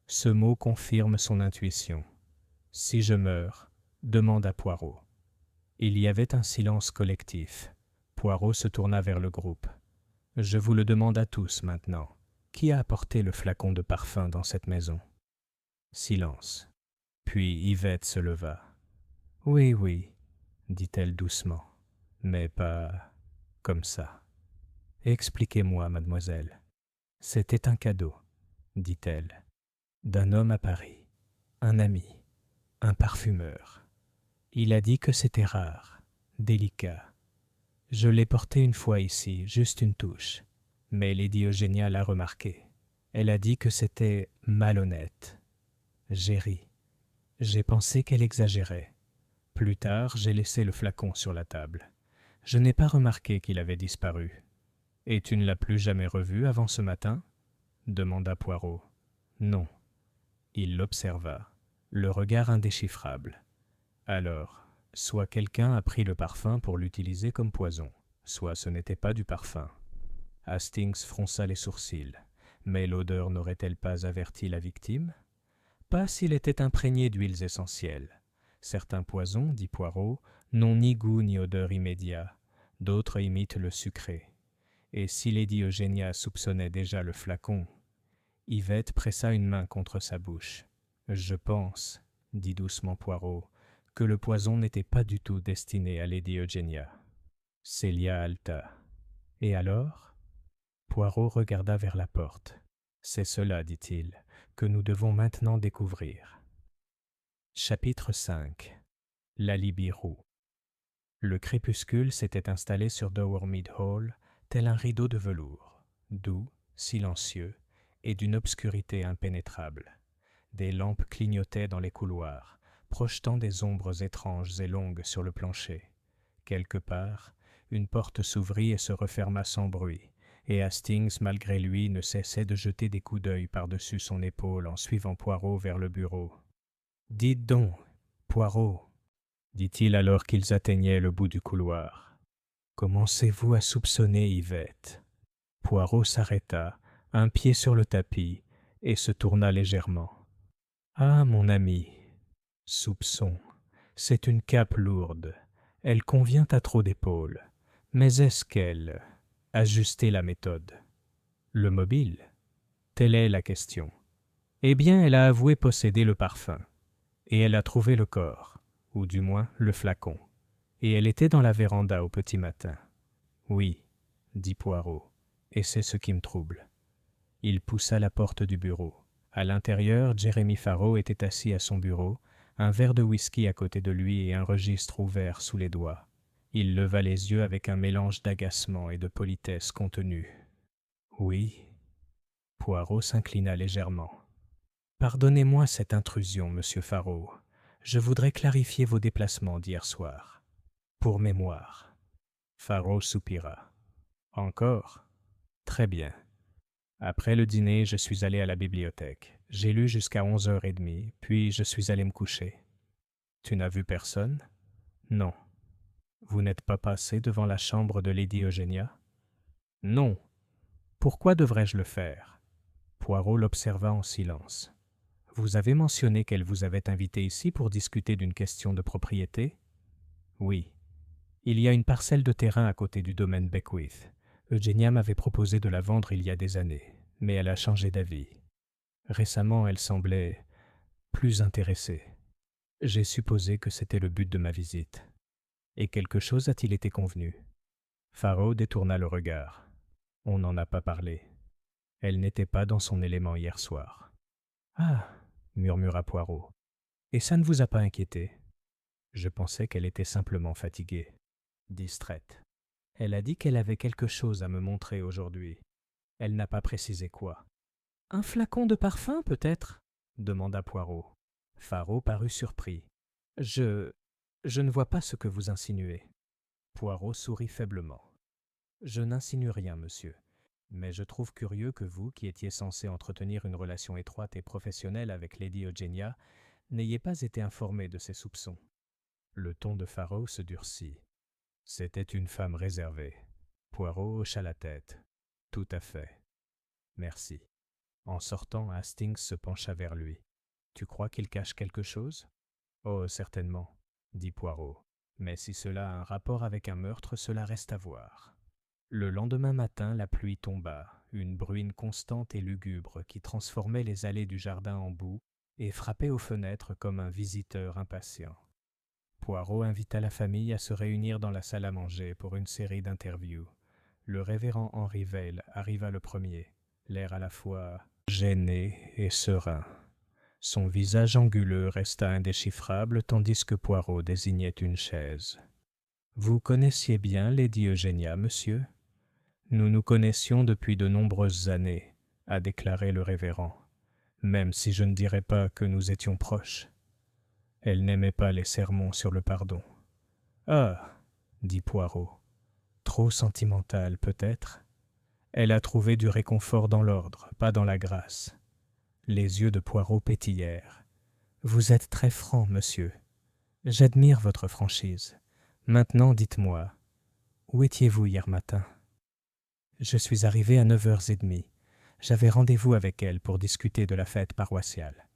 Ce mot confirme son intuition. « Si je meurs » demanda Poirot. Il y avait un silence collectif. Poirot se tourna vers le groupe. « Je vous le demande à tous maintenant. Qui a apporté le flacon de parfum dans cette maison ?» Silence. Puis Yvette se leva. « Oui, oui, dit-elle doucement, mais pas comme ça. » Expliquez-moi, mademoiselle. C'était un cadeau, dit-elle, d'un homme à Paris, un ami, un parfumeur. Il a dit que c'était rare, délicat. Je l'ai porté une fois ici, juste une touche, mais Lady Eugénia l'a remarqué. Elle a dit que c'était malhonnête. J'ai ri. J'ai pensé qu'elle exagérait. Plus tard, j'ai laissé le flacon sur la table. Je n'ai pas remarqué qu'il avait disparu. Et tu ne l'as plus jamais revu avant ce matin ? Demanda Poirot. Non. Il l'observa, le regard indéchiffrable. Alors, soit quelqu'un a pris le parfum pour l'utiliser comme poison, soit ce n'était pas du parfum. Hastings fronça les sourcils. Mais l'odeur n'aurait-elle pas averti la victime ? Pas s'il était imprégné d'huiles essentielles. Certains poisons, dit Poirot, n'ont ni goût ni odeur immédiat. D'autres imitent le sucré. Et si Lady Eugénia soupçonnait déjà le flacon, Yvette pressa une main contre sa bouche. « Je pense, dit doucement Poirot, que le poison n'était pas du tout destiné à Lady Eugénia. » Célia haleta. « Et alors ?» Poirot regarda vers la porte. « C'est cela, dit-il, que nous devons maintenant découvrir. » Chapitre 5. L'alibi roux. Le crépuscule s'était installé sur Dowermead Hall, tel un rideau de velours, doux, silencieux, et d'une obscurité impénétrable. Des lampes clignotaient dans les couloirs, projetant des ombres étranges et longues sur le plancher. Quelque part, une porte s'ouvrit et se referma sans bruit, et Hastings, malgré lui, ne cessait de jeter des coups d'œil par-dessus son épaule en suivant Poirot vers le bureau. « Dites donc, Poirot, dit-il alors qu'ils atteignaient le bout du couloir. Commencez-vous à soupçonner Yvette ? Poirot s'arrêta, un pied sur le tapis, et se tourna légèrement. Ah, mon ami, soupçon, c'est une cape lourde. Elle convient à trop d'épaules. Mais est-ce qu'elle... Ajustez la méthode. Le mobile ? Telle est la question. Eh bien, elle a avoué posséder le parfum. Et elle a trouvé le corps, ou du moins le flacon. Et elle était dans la véranda au petit matin. Oui, dit Poirot, et c'est ce qui me trouble. Il poussa la porte du bureau. À l'intérieur, Jérémie Farrow était assis à son bureau, un verre de whisky à côté de lui et un registre ouvert sous les doigts. Il leva les yeux avec un mélange d'agacement et de politesse contenue. « Oui. » Poirot s'inclina légèrement. « Pardonnez-moi cette intrusion, monsieur Farrow. Je voudrais clarifier vos déplacements d'hier soir. Pour mémoire. » Farrow soupira. « Encore ? Très bien. Après le dîner, je suis allé à la bibliothèque. J'ai lu jusqu'à 11h30, puis je suis allé me coucher. » « Tu n'as vu personne ? » ?»« Non. »« Vous n'êtes pas passé devant la chambre de Lady Eugénia ? » ?»« Non. Pourquoi devrais-je le faire ? » Poirot l'observa en silence. « Vous avez mentionné qu'elle vous avait invité ici pour discuter d'une question de propriété ? » ?»« Oui. Il y a une parcelle de terrain à côté du domaine Beckwith. Eugénia m'avait proposé de la vendre il y a des années, mais elle a changé d'avis. Récemment, elle semblait plus intéressée. J'ai supposé que c'était le but de ma visite. Et quelque chose a-t-il été convenu ? Farrow détourna le regard. On n'en a pas parlé. Elle n'était pas dans son élément hier soir. « Ah !» murmura Poirot. « Et ça ne vous a pas inquiété ? » Je pensais qu'elle était simplement fatiguée, distraite. Elle a dit qu'elle avait quelque chose à me montrer aujourd'hui. Elle n'a pas précisé quoi. « Un flacon de parfum, peut-être » demanda Poirot. Farrow parut surpris. « Je ne vois pas ce que vous insinuez. » Poirot sourit faiblement. « Je n'insinue rien, monsieur. Mais je trouve curieux que vous, qui étiez censé entretenir une relation étroite et professionnelle avec Lady Eugénia, n'ayez pas été informé de ses soupçons. » Le ton de Farrow se durcit. C'était une femme réservée. Poirot hocha la tête. « Tout à fait. Merci. » En sortant, Hastings se pencha vers lui. « Tu crois qu'il cache quelque chose ? » « Oh, certainement, » dit Poirot. « Mais si cela a un rapport avec un meurtre, cela reste à voir. » Le lendemain matin, la pluie tomba, une bruine constante et lugubre qui transformait les allées du jardin en boue et frappait aux fenêtres comme un visiteur impatient. Poirot invita la famille à se réunir dans la salle à manger pour une série d'interviews. Le révérend Henry Vail arriva le premier, l'air à la fois gêné et serein. Son visage anguleux resta indéchiffrable tandis que Poirot désignait une chaise. « Vous connaissiez bien Lady Eugénia, monsieur ? » « Nous nous connaissions depuis de nombreuses années, » a déclaré le révérend, « même si je ne dirais pas que nous étions proches. » Elle n'aimait pas les sermons sur le pardon. « Ah !» dit Poirot. « Trop sentimentale, peut-être ? Elle a trouvé du réconfort dans l'ordre, pas dans la grâce. » Les yeux de Poirot pétillèrent. « Vous êtes très franc, monsieur. J'admire votre franchise. Maintenant, dites-moi, où étiez-vous hier matin ? » « Je suis arrivé à 9h30. J'avais rendez-vous avec elle pour discuter de la fête paroissiale.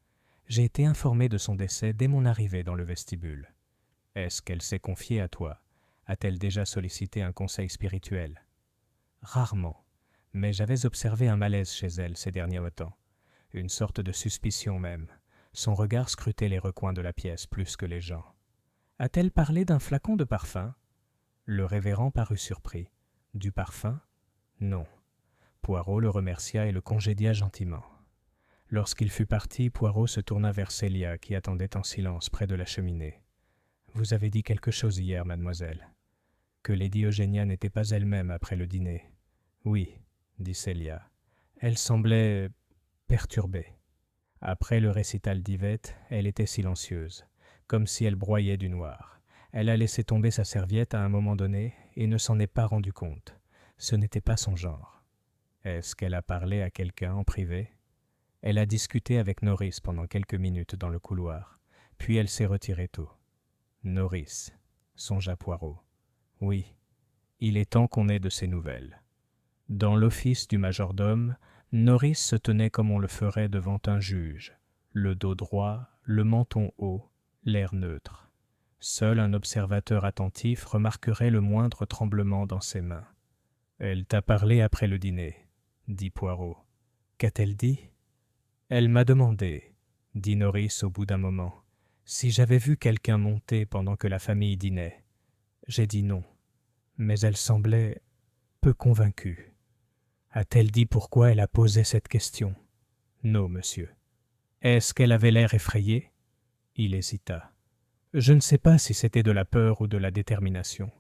J'ai été informé de son décès dès mon arrivée dans le vestibule. Est-ce qu'elle s'est confiée à toi ? A-t-elle déjà sollicité un conseil spirituel ? Rarement, mais j'avais observé un malaise chez elle ces derniers temps, une sorte de suspicion même. Son regard scrutait les recoins de la pièce plus que les gens. A-t-elle parlé d'un flacon de parfum ? Le révérend parut surpris. Du parfum ? Non. Poirot le remercia et le congédia gentiment. Lorsqu'il fut parti, Poirot se tourna vers Célia qui attendait en silence près de la cheminée. « Vous avez dit quelque chose hier, mademoiselle. Que Lady Eugénia n'était pas elle-même après le dîner. »« Oui, » dit Célia. Elle semblait perturbée. Après le récital d'Yvette, elle était silencieuse, comme si elle broyait du noir. Elle a laissé tomber sa serviette à un moment donné et ne s'en est pas rendu compte. Ce n'était pas son genre. Est-ce qu'elle a parlé à quelqu'un en privé ? Elle a discuté avec Norris pendant quelques minutes dans le couloir, puis elle s'est retirée tôt. Norris, songea Poirot. Oui, il est temps qu'on ait de ses nouvelles. Dans l'office du majordome, Norris se tenait comme on le ferait devant un juge, le dos droit, le menton haut, l'air neutre. Seul un observateur attentif remarquerait le moindre tremblement dans ses mains. « Elle t'a parlé après le dîner, » dit Poirot. « Qu'a-t-elle dit ? » « Elle m'a demandé, » dit Norris au bout d'un moment, « si j'avais vu quelqu'un monter pendant que la famille dînait. J'ai dit non, mais elle semblait peu convaincue. A-t-elle dit pourquoi elle a posé cette question ? Non, monsieur. Est-ce qu'elle avait l'air effrayée ? Il hésita. Je ne sais pas si c'était de la peur ou de la détermination.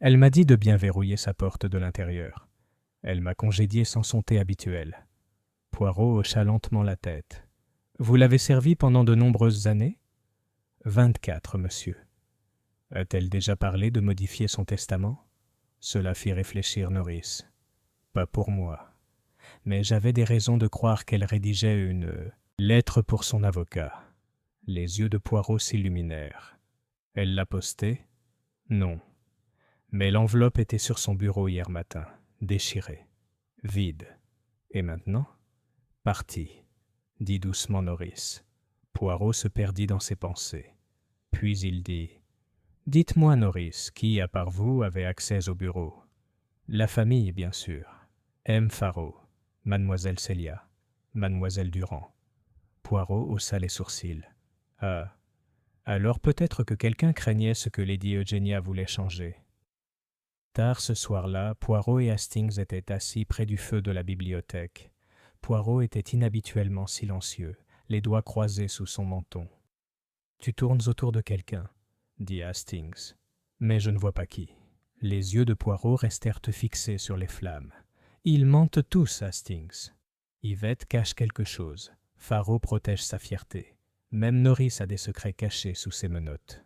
Elle m'a dit de bien verrouiller sa porte de l'intérieur. Elle m'a congédié sans son thé habituel. Poirot hocha lentement la tête. « Vous l'avez servie pendant de nombreuses années ? » 24, monsieur. A-t-elle déjà parlé de modifier son testament ? Cela fit réfléchir Norris. Pas pour moi. Mais j'avais des raisons de croire qu'elle rédigeait une lettre pour son avocat. Les yeux de Poirot s'illuminèrent. Elle l'a postée ? Non. Mais l'enveloppe était sur son bureau hier matin, déchirée, vide. Et maintenant ? Parti, dit doucement Norris. Poirot se perdit dans ses pensées. Puis il dit « Dites-moi, Norris, qui, à part vous, avait accès au bureau ? » La famille, bien sûr. M. Faro, Mademoiselle Célia, Mademoiselle Durand. Poirot haussa les sourcils. « Ah, alors peut-être que quelqu'un craignait ce que Lady Eugénia voulait changer. » Tard ce soir-là, Poirot et Hastings étaient assis près du feu de la bibliothèque. Poirot était inhabituellement silencieux, les doigts croisés sous son menton. « Tu tournes autour de quelqu'un, » dit Hastings. « Mais je ne vois pas qui. » Les yeux de Poirot restèrent fixés sur les flammes. « Ils mentent tous, Hastings. Yvette cache quelque chose. Faro protège sa fierté. Même Norris a des secrets cachés sous ses menottes.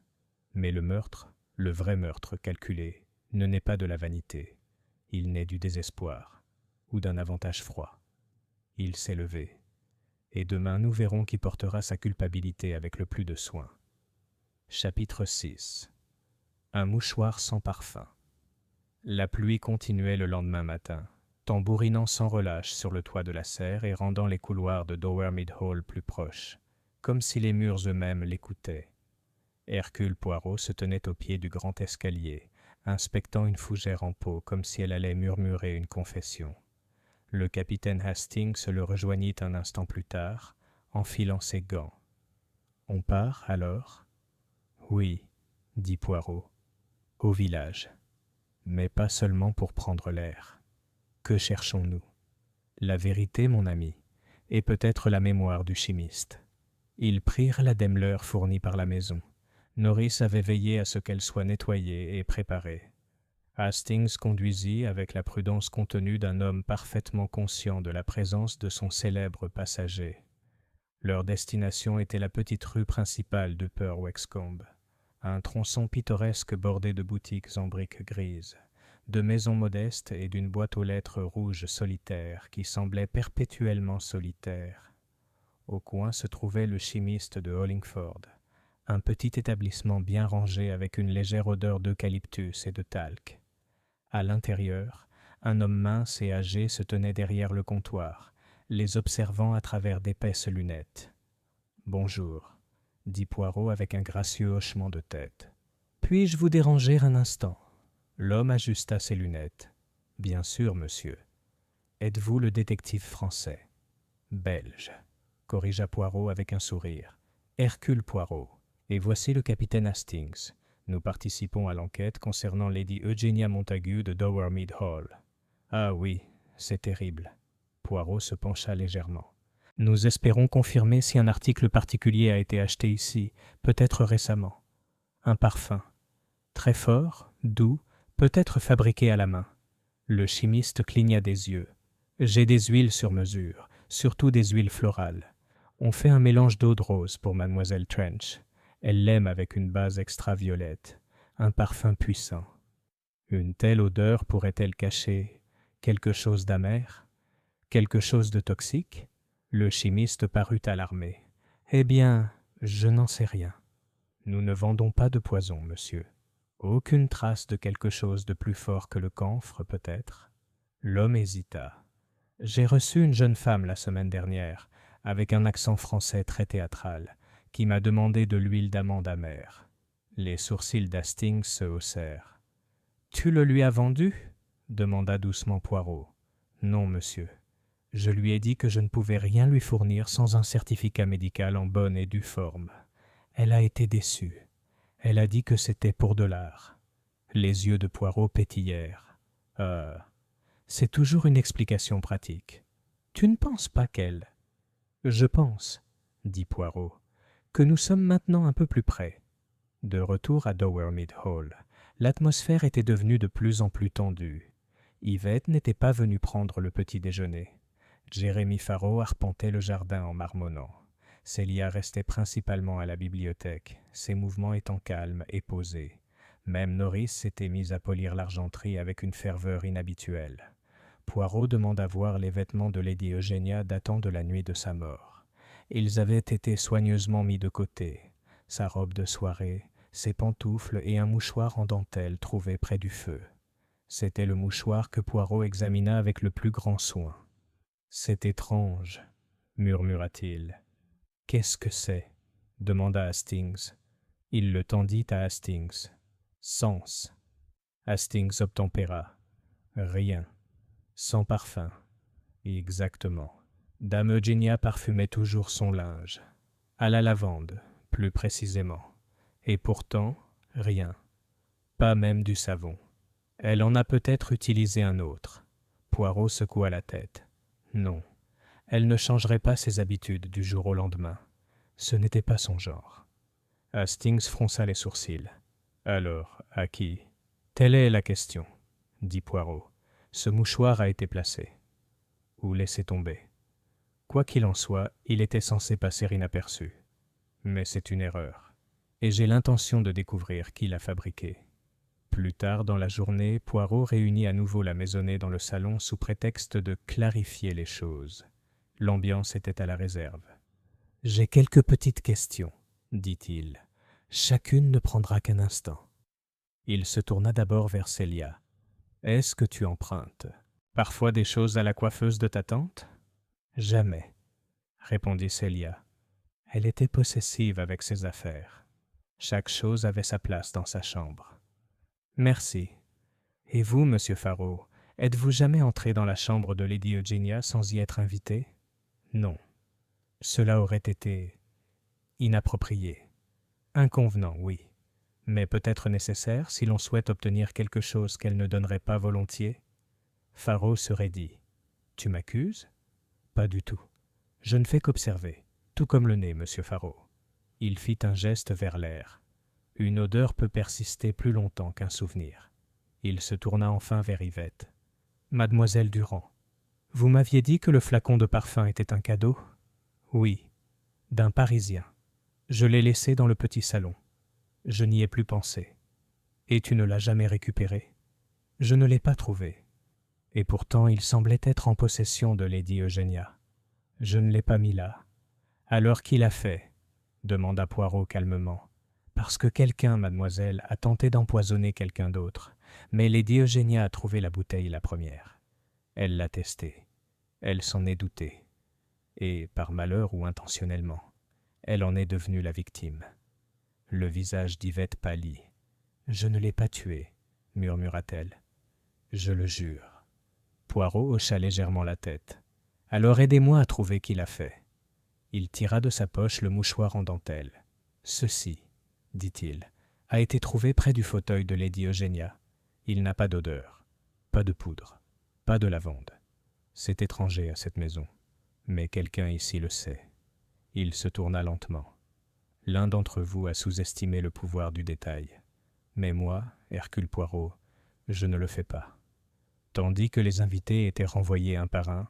Mais le meurtre, le vrai meurtre calculé, ne naît pas de la vanité. Il naît du désespoir ou d'un avantage froid. Il s'est levé. Et demain nous verrons qui portera sa culpabilité avec le plus de soin. » Chapitre 6. Un mouchoir sans parfum. La pluie continuait le lendemain matin, tambourinant sans relâche sur le toit de la serre et rendant les couloirs de Dowermead Hall plus proches, comme si les murs eux-mêmes l'écoutaient. Hercule Poirot se tenait au pied du grand escalier, inspectant une fougère en pot comme si elle allait murmurer une confession. Le capitaine Hastings le rejoignit un instant plus tard, enfilant ses gants. « On part, alors ?»« Oui, » dit Poirot, « au village. Mais pas seulement pour prendre l'air. Que cherchons-nous? La vérité, mon ami, et peut-être la mémoire du chimiste. Ils prirent la Daimler fournie par la maison. Norris avait veillé à ce qu'elle soit nettoyée et préparée. Hastings conduisit avec la prudence contenue d'un homme parfaitement conscient de la présence de son célèbre passager. Leur destination était la petite rue principale de Upper Wexcombe, un tronçon pittoresque bordé de boutiques en briques grises, de maisons modestes et d'une boîte aux lettres rouge solitaire qui semblait perpétuellement solitaire. Au coin se trouvait le chimiste de Hollingford, un petit établissement bien rangé avec une légère odeur d'eucalyptus et de talc. À l'intérieur, un homme mince et âgé se tenait derrière le comptoir, les observant à travers d'épaisses lunettes. « Bonjour », dit Poirot avec un gracieux hochement de tête. « Puis-je vous déranger un instant ?» L'homme ajusta ses lunettes. « Bien sûr, monsieur. Êtes-vous le détective français ?»« Belge », corrigea Poirot avec un sourire. « Hercule Poirot. Et voici le capitaine Hastings. Nous participons à l'enquête concernant Lady Eugenia Montagu de Dowermead Hall. » « Ah oui, c'est terrible. » Poirot se pencha légèrement. « Nous espérons confirmer si un article particulier a été acheté ici, peut-être récemment. Un parfum. Très fort, doux, peut-être fabriqué à la main. » Le chimiste cligna des yeux. « J'ai des huiles sur mesure, surtout des huiles florales. On fait un mélange d'eau de rose pour Mademoiselle Trench. Elle l'aime avec une base extra-violette, un parfum puissant. Une telle odeur pourrait-elle cacher quelque chose d'amer? Quelque chose de toxique? » Le chimiste parut alarmé. « Eh bien, je n'en sais rien. Nous ne vendons pas de poison, monsieur. Aucune trace de quelque chose de plus fort que le camphre, peut-être ?» L'homme hésita. « J'ai reçu une jeune femme la semaine dernière, avec un accent français très théâtral, qui m'a demandé de l'huile d'amande amère. » Les sourcils d'Hastings se haussèrent. « Tu le lui as vendu ?» demanda doucement Poirot. « Non, monsieur. Je lui ai dit que je ne pouvais rien lui fournir sans un certificat médical en bonne et due forme. Elle a été déçue. Elle a dit que c'était pour $. » Les yeux de Poirot pétillèrent. « C'est toujours une explication pratique. Tu ne penses pas qu'elle... » « Je pense, » dit Poirot, « que nous sommes maintenant un peu plus près. » De retour à Dowermead Hall, l'atmosphère était devenue de plus en plus tendue. Yvette n'était pas venue prendre le petit déjeuner. Jérémie Farrow arpentait le jardin en marmonnant. Célia restait principalement à la bibliothèque, ses mouvements étant calmes et posés. Même Norris s'était mis à polir l'argenterie avec une ferveur inhabituelle. Poirot demanda voir les vêtements de Lady Eugenia datant de la nuit de sa mort. Ils avaient été soigneusement mis de côté. Sa robe de soirée, ses pantoufles et un mouchoir en dentelle trouvés près du feu. C'était le mouchoir que Poirot examina avec le plus grand soin. « C'est étrange, » murmura-t-il. « Qu'est-ce que c'est ?» demanda Hastings. Il le tendit à Hastings. « Sens. » Hastings obtempéra. « Rien. Sans parfum. » Exactement. Dame Eugenia parfumait toujours son linge. À la lavande, plus précisément. Et pourtant, rien. Pas même du savon. Elle en a peut-être utilisé un autre. Poirot secoua la tête. Non. Elle ne changerait pas ses habitudes du jour au lendemain. Ce n'était pas son genre. Hastings fronça les sourcils. Alors, à qui? Telle est la question, dit Poirot. Ce mouchoir a été placé. Ou laissé tomber. Quoi qu'il en soit, il était censé passer inaperçu. Mais c'est une erreur. Et j'ai l'intention de découvrir qui l'a fabriqué. Plus tard dans la journée, Poirot réunit à nouveau la maisonnée dans le salon sous prétexte de clarifier les choses. L'ambiance était à la réserve. « J'ai quelques petites questions, » dit-il. « Chacune ne prendra qu'un instant. » Il se tourna d'abord vers Célia. « Est-ce que tu empruntes parfois des choses à la coiffeuse de ta tante ?»« Jamais, » répondit Célia. Elle était possessive avec ses affaires. Chaque chose avait sa place dans sa chambre. « Merci. Et vous, monsieur Farrow, êtes-vous jamais entré dans la chambre de Lady Eugenia sans y être invité ? » Non. Cela aurait été inapproprié. Inconvenant, oui, mais peut-être nécessaire si l'on souhaite obtenir quelque chose qu'elle ne donnerait pas volontiers. Faro se raidit. « Tu m'accuses ?»« Pas du tout. Je ne fais qu'observer, tout comme le nez, monsieur Faro. » Il fit un geste vers l'air. Une odeur peut persister plus longtemps qu'un souvenir. Il se tourna enfin vers Yvette. « Mademoiselle Durand, vous m'aviez dit que le flacon de parfum était un cadeau ? » ?»« Oui, d'un Parisien. Je l'ai laissé dans le petit salon. Je n'y ai plus pensé. »« Et tu ne l'as jamais récupéré ? » ?»« Je ne l'ai pas trouvé. Et pourtant il semblait être en possession de Lady Eugénia. Je ne l'ai pas mis là. »« Alors qui l'a fait ? » demanda Poirot calmement. « Parce que quelqu'un, mademoiselle, a tenté d'empoisonner quelqu'un d'autre. Mais Lady Eugénia a trouvé la bouteille la première. Elle l'a testée. Elle s'en est doutée. Et, par malheur ou intentionnellement, elle en est devenue la victime. » Le visage d'Yvette pâlit. « Je ne l'ai pas tuée, » murmura-t-elle. « Je le jure. » Poirot hocha légèrement la tête. « Alors aidez-moi à trouver qui l'a fait. » Il tira de sa poche le mouchoir en dentelle. « Ceci, dit-il, a été trouvé près du fauteuil de Lady Eugénia. Il n'a pas d'odeur, pas de poudre, pas de lavande. C'est étranger à cette maison, mais quelqu'un ici le sait. » Il se tourna lentement. « L'un d'entre vous a sous-estimé le pouvoir du détail. Mais moi, Hercule Poirot, je ne le fais pas. » Tandis que les invités étaient renvoyés un par un,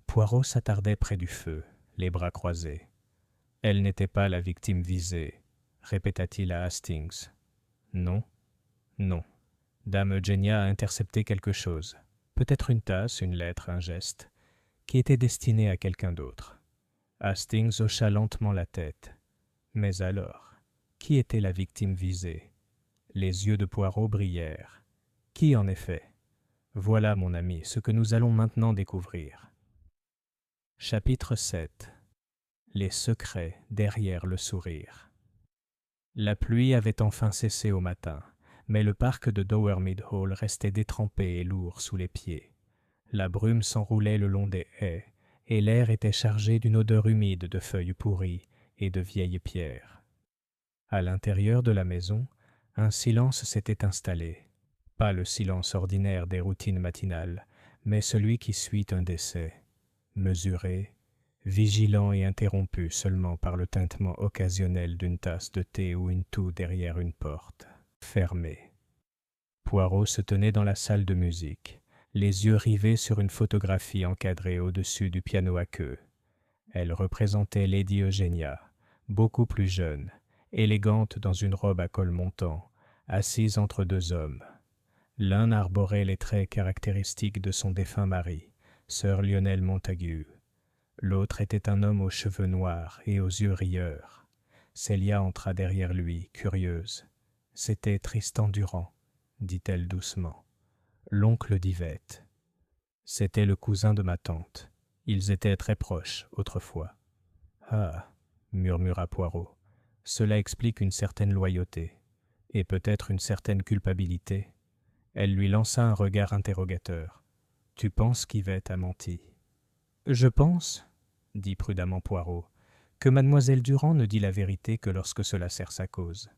Poirot s'attardait près du feu, les bras croisés. « Elle n'était pas la victime visée, » répéta-t-il à Hastings. « Non, non. Dame Eugénia a intercepté quelque chose, peut-être une tasse, une lettre, un geste, qui était destiné à quelqu'un d'autre. » Hastings hocha lentement la tête. Mais alors, qui était la victime visée ? Les yeux de Poirot brillèrent. Qui en effet ? Voilà, mon ami, ce que nous allons maintenant découvrir. Chapitre 7. Les secrets derrière le sourire. La pluie avait enfin cessé au matin, mais le parc de Dowermead Hall restait détrempé et lourd sous les pieds. La brume s'enroulait le long des haies, et l'air était chargé d'une odeur humide de feuilles pourries et de vieilles pierres. À l'intérieur de la maison, un silence s'était installé. Pas le silence ordinaire des routines matinales, mais celui qui suit un décès, mesuré, vigilant et interrompu seulement par le tintement occasionnel d'une tasse de thé ou une toux derrière une porte, fermée. Poirot se tenait dans la salle de musique, les yeux rivés sur une photographie encadrée au-dessus du piano à queue. Elle représentait Lady Eugénia, beaucoup plus jeune, élégante dans une robe à col montant, assise entre deux hommes. L'un arborait les traits caractéristiques de son défunt mari, Sir Lionel Montagu. L'autre était un homme aux cheveux noirs et aux yeux rieurs. Célia entra derrière lui, curieuse. « C'était Tristan Durand, » dit-elle doucement. « L'oncle d'Yvette. C'était le cousin de ma tante. Ils étaient très proches autrefois. »« Ah !» murmura Poirot. « Cela explique une certaine loyauté, et peut-être une certaine culpabilité. » Elle lui lança un regard interrogateur. « Tu penses qu'Yvette a menti ?»« Je pense, » dit prudemment Poirot, « que mademoiselle Durand ne dit la vérité que lorsque cela sert sa cause. »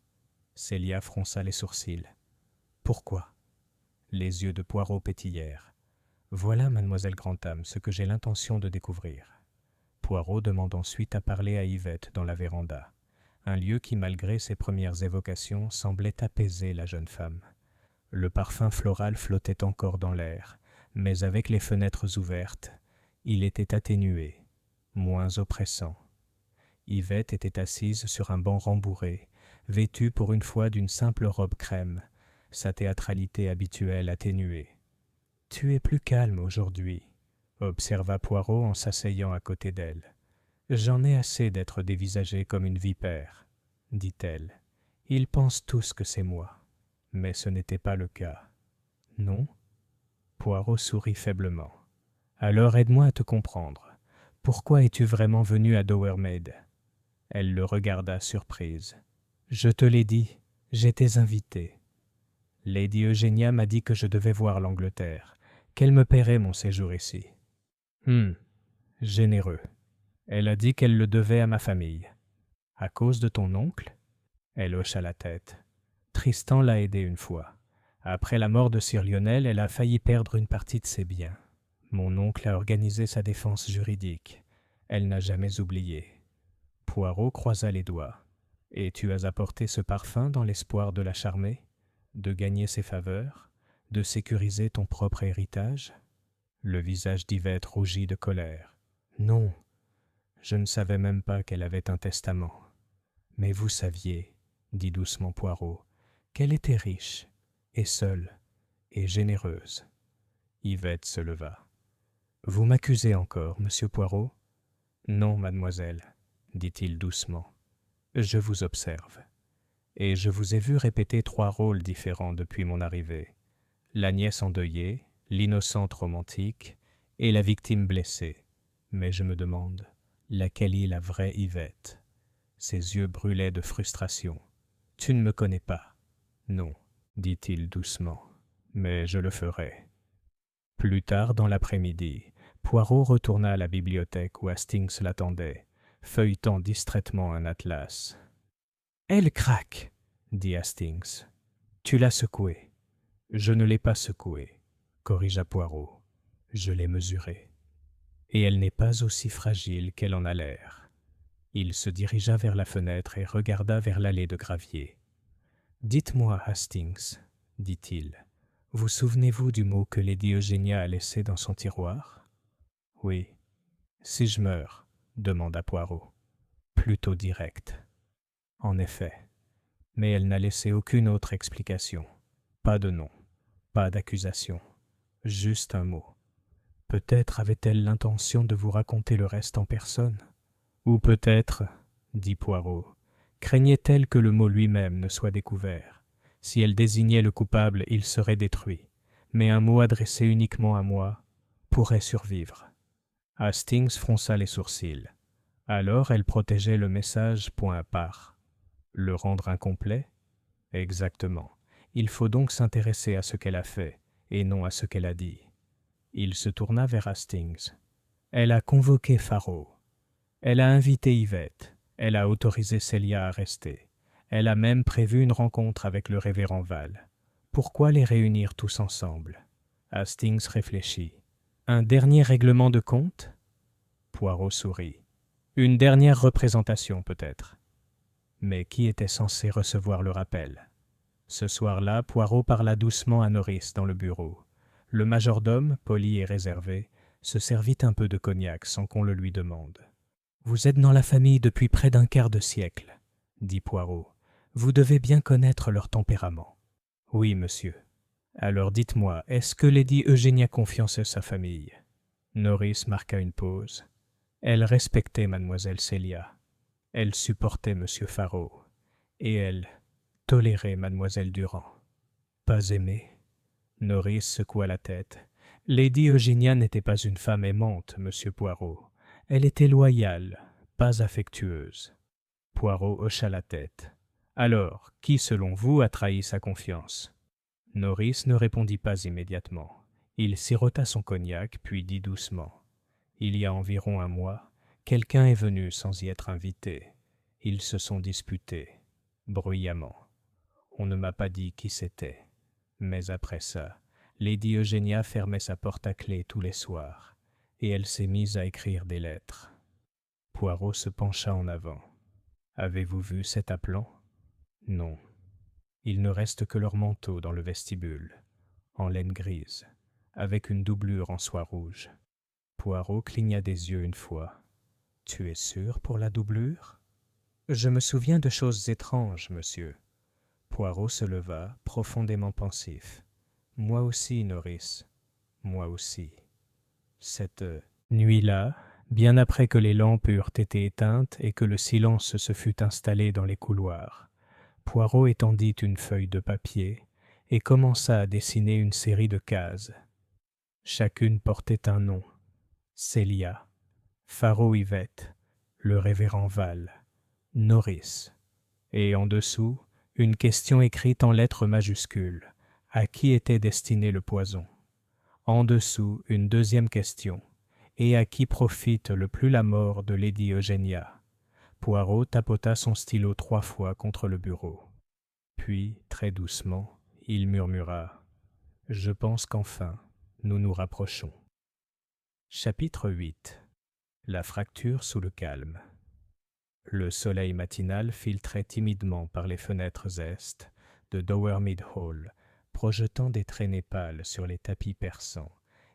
Célia fronça les sourcils. « Pourquoi ?» Les yeux de Poirot pétillèrent. « Voilà, mademoiselle Grantham, ce que j'ai l'intention de découvrir. » Poirot demande ensuite à parler à Yvette dans la véranda, un lieu qui, malgré ses premières évocations, semblait apaiser la jeune femme. Le parfum floral flottait encore dans l'air, mais avec les fenêtres ouvertes, il était atténué, moins oppressant. Yvette était assise sur un banc rembourré, vêtue pour une fois d'une simple robe crème, sa théâtralité habituelle atténuée. « Tu es plus calme aujourd'hui, » observa Poirot en s'asseyant à côté d'elle. « J'en ai assez d'être dévisagée comme une vipère, » dit-elle. « Ils pensent tous que c'est moi. » Mais ce n'était pas le cas. « Non ?» Poirot sourit faiblement. « Alors aide-moi à te comprendre. Pourquoi es-tu vraiment venu à Dowermead ?» Elle le regarda surprise. « Je te l'ai dit, j'étais invitée. Lady Eugénia m'a dit que je devais voir l'Angleterre, qu'elle me paierait mon séjour ici. » Généreux. Elle a dit qu'elle le devait à ma famille. « À cause de ton oncle ?» Elle hocha la tête. « Tristan l'a aidé une fois. Après la mort de Sir Lionel, elle a failli perdre une partie de ses biens. Mon oncle a organisé sa défense juridique. Elle n'a jamais oublié. Poirot croisa les doigts. Et tu as apporté ce parfum dans l'espoir de la charmer, de gagner ses faveurs, de sécuriser ton propre héritage? Le visage d'Yvette rougit de colère. Non, je ne savais même pas qu'elle avait un testament. Mais vous saviez, dit doucement Poirot, qu'elle était riche, et seule, et généreuse. Yvette se leva. Vous m'accusez encore, monsieur Poirot? Non, mademoiselle, dit-il doucement. Je vous observe. Et je vous ai vu répéter 3 rôles différents depuis mon arrivée. La nièce endeuillée, l'innocente romantique et la victime blessée. Mais je me demande, laquelle est la vraie Yvette? Ses yeux brûlaient de frustration. Tu ne me connais pas. Non, dit-il doucement, mais je le ferai. Plus tard dans l'après-midi, Poirot retourna à la bibliothèque où Hastings l'attendait, feuilletant distraitement un atlas. « Elle craque, dit Hastings. Tu l'as secouée. Je ne l'ai pas secouée, corrigea Poirot. Je l'ai mesurée. Et elle n'est pas aussi fragile qu'elle en a l'air. Il se dirigea vers la fenêtre et regarda vers l'allée de gravier. Dites-moi, Hastings, dit-il, vous souvenez-vous du mot que Lady Eugénia a laissé dans son tiroir? Oui. Si je meurs, demanda Poirot. Plutôt direct. En effet. Mais elle n'a laissé aucune autre explication. Pas de nom, pas d'accusation, juste un mot. Peut-être avait-elle l'intention de vous raconter le reste en personne. Ou peut-être, dit Poirot, craignait-elle que le mot lui-même ne soit découvert. Si elle désignait le coupable, il serait détruit. Mais un mot adressé uniquement à moi pourrait survivre. Hastings fronça les sourcils. Alors elle protégeait le message point à part. Le rendre incomplet? Exactement. Il faut donc s'intéresser à ce qu'elle a fait, et non à ce qu'elle a dit. Il se tourna vers Hastings. Elle a convoqué Faro. Elle a invité Yvette. Elle a autorisé Célia à rester. Elle a même prévu une rencontre avec le révérend Val. Pourquoi les réunir tous ensemble? Hastings réfléchit. Un dernier règlement de compte? Poirot sourit. Une dernière représentation, peut-être. Mais qui était censé recevoir le rappel? Ce soir-là, Poirot parla doucement à Norris dans le bureau. Le majordome, poli et réservé, se servit un peu de cognac sans qu'on le lui demande. « Vous êtes dans la famille depuis près d'un quart de siècle, » dit Poirot. « Vous devez bien connaître leur tempérament. »« Oui, monsieur. »« Alors dites-moi, est-ce que Lady Eugénia confiançait sa famille ?» Norris marqua une pause. Elle respectait mademoiselle Célia. Elle supportait monsieur Faro. Et elle tolérait mademoiselle Durand. Pas aimée? Norris secoua la tête. Lady Eugénia n'était pas une femme aimante, monsieur Poirot. Elle était loyale, pas affectueuse. Poirot hocha la tête. Alors, qui selon vous a trahi sa confiance? Norris ne répondit pas immédiatement. Il sirota son cognac, puis dit doucement. Il y a environ un mois, quelqu'un est venu sans y être invité. Ils se sont disputés, bruyamment. On ne m'a pas dit qui c'était. Mais après ça, Lady Eugénia fermait sa porte à clé tous les soirs, et elle s'est mise à écrire des lettres. Poirot se pencha en avant. Avez-vous vu cet appelant? Non. Il ne reste que leur manteau dans le vestibule, en laine grise, avec une doublure en soie rouge. Poirot cligna des yeux une fois. « Tu es sûr pour la doublure? »« Je me souviens de choses étranges, monsieur. » Poirot se leva, profondément pensif. « Moi aussi, Norris. Moi aussi. » Cette nuit-là, bien après que les lampes eurent été éteintes et que le silence se fut installé dans les couloirs, Poirot étendit une feuille de papier et commença à dessiner une série de cases. Chacune portait un nom. Célia, Faro Yvette, le révérend Val, Norris, et en dessous, une question écrite en lettres majuscules. À qui était destiné le poison? En dessous, une deuxième question. Et à qui profite le plus la mort de Lady Eugénia? Poirot tapota son stylo 3 fois contre le bureau. Puis, très doucement, Il murmura « Je pense qu'enfin, nous nous rapprochons. » Chapitre 8. La fracture sous le calme. Le soleil matinal filtrait timidement par les fenêtres est de Dowermead Hall, projetant des traînées pâles sur les tapis persans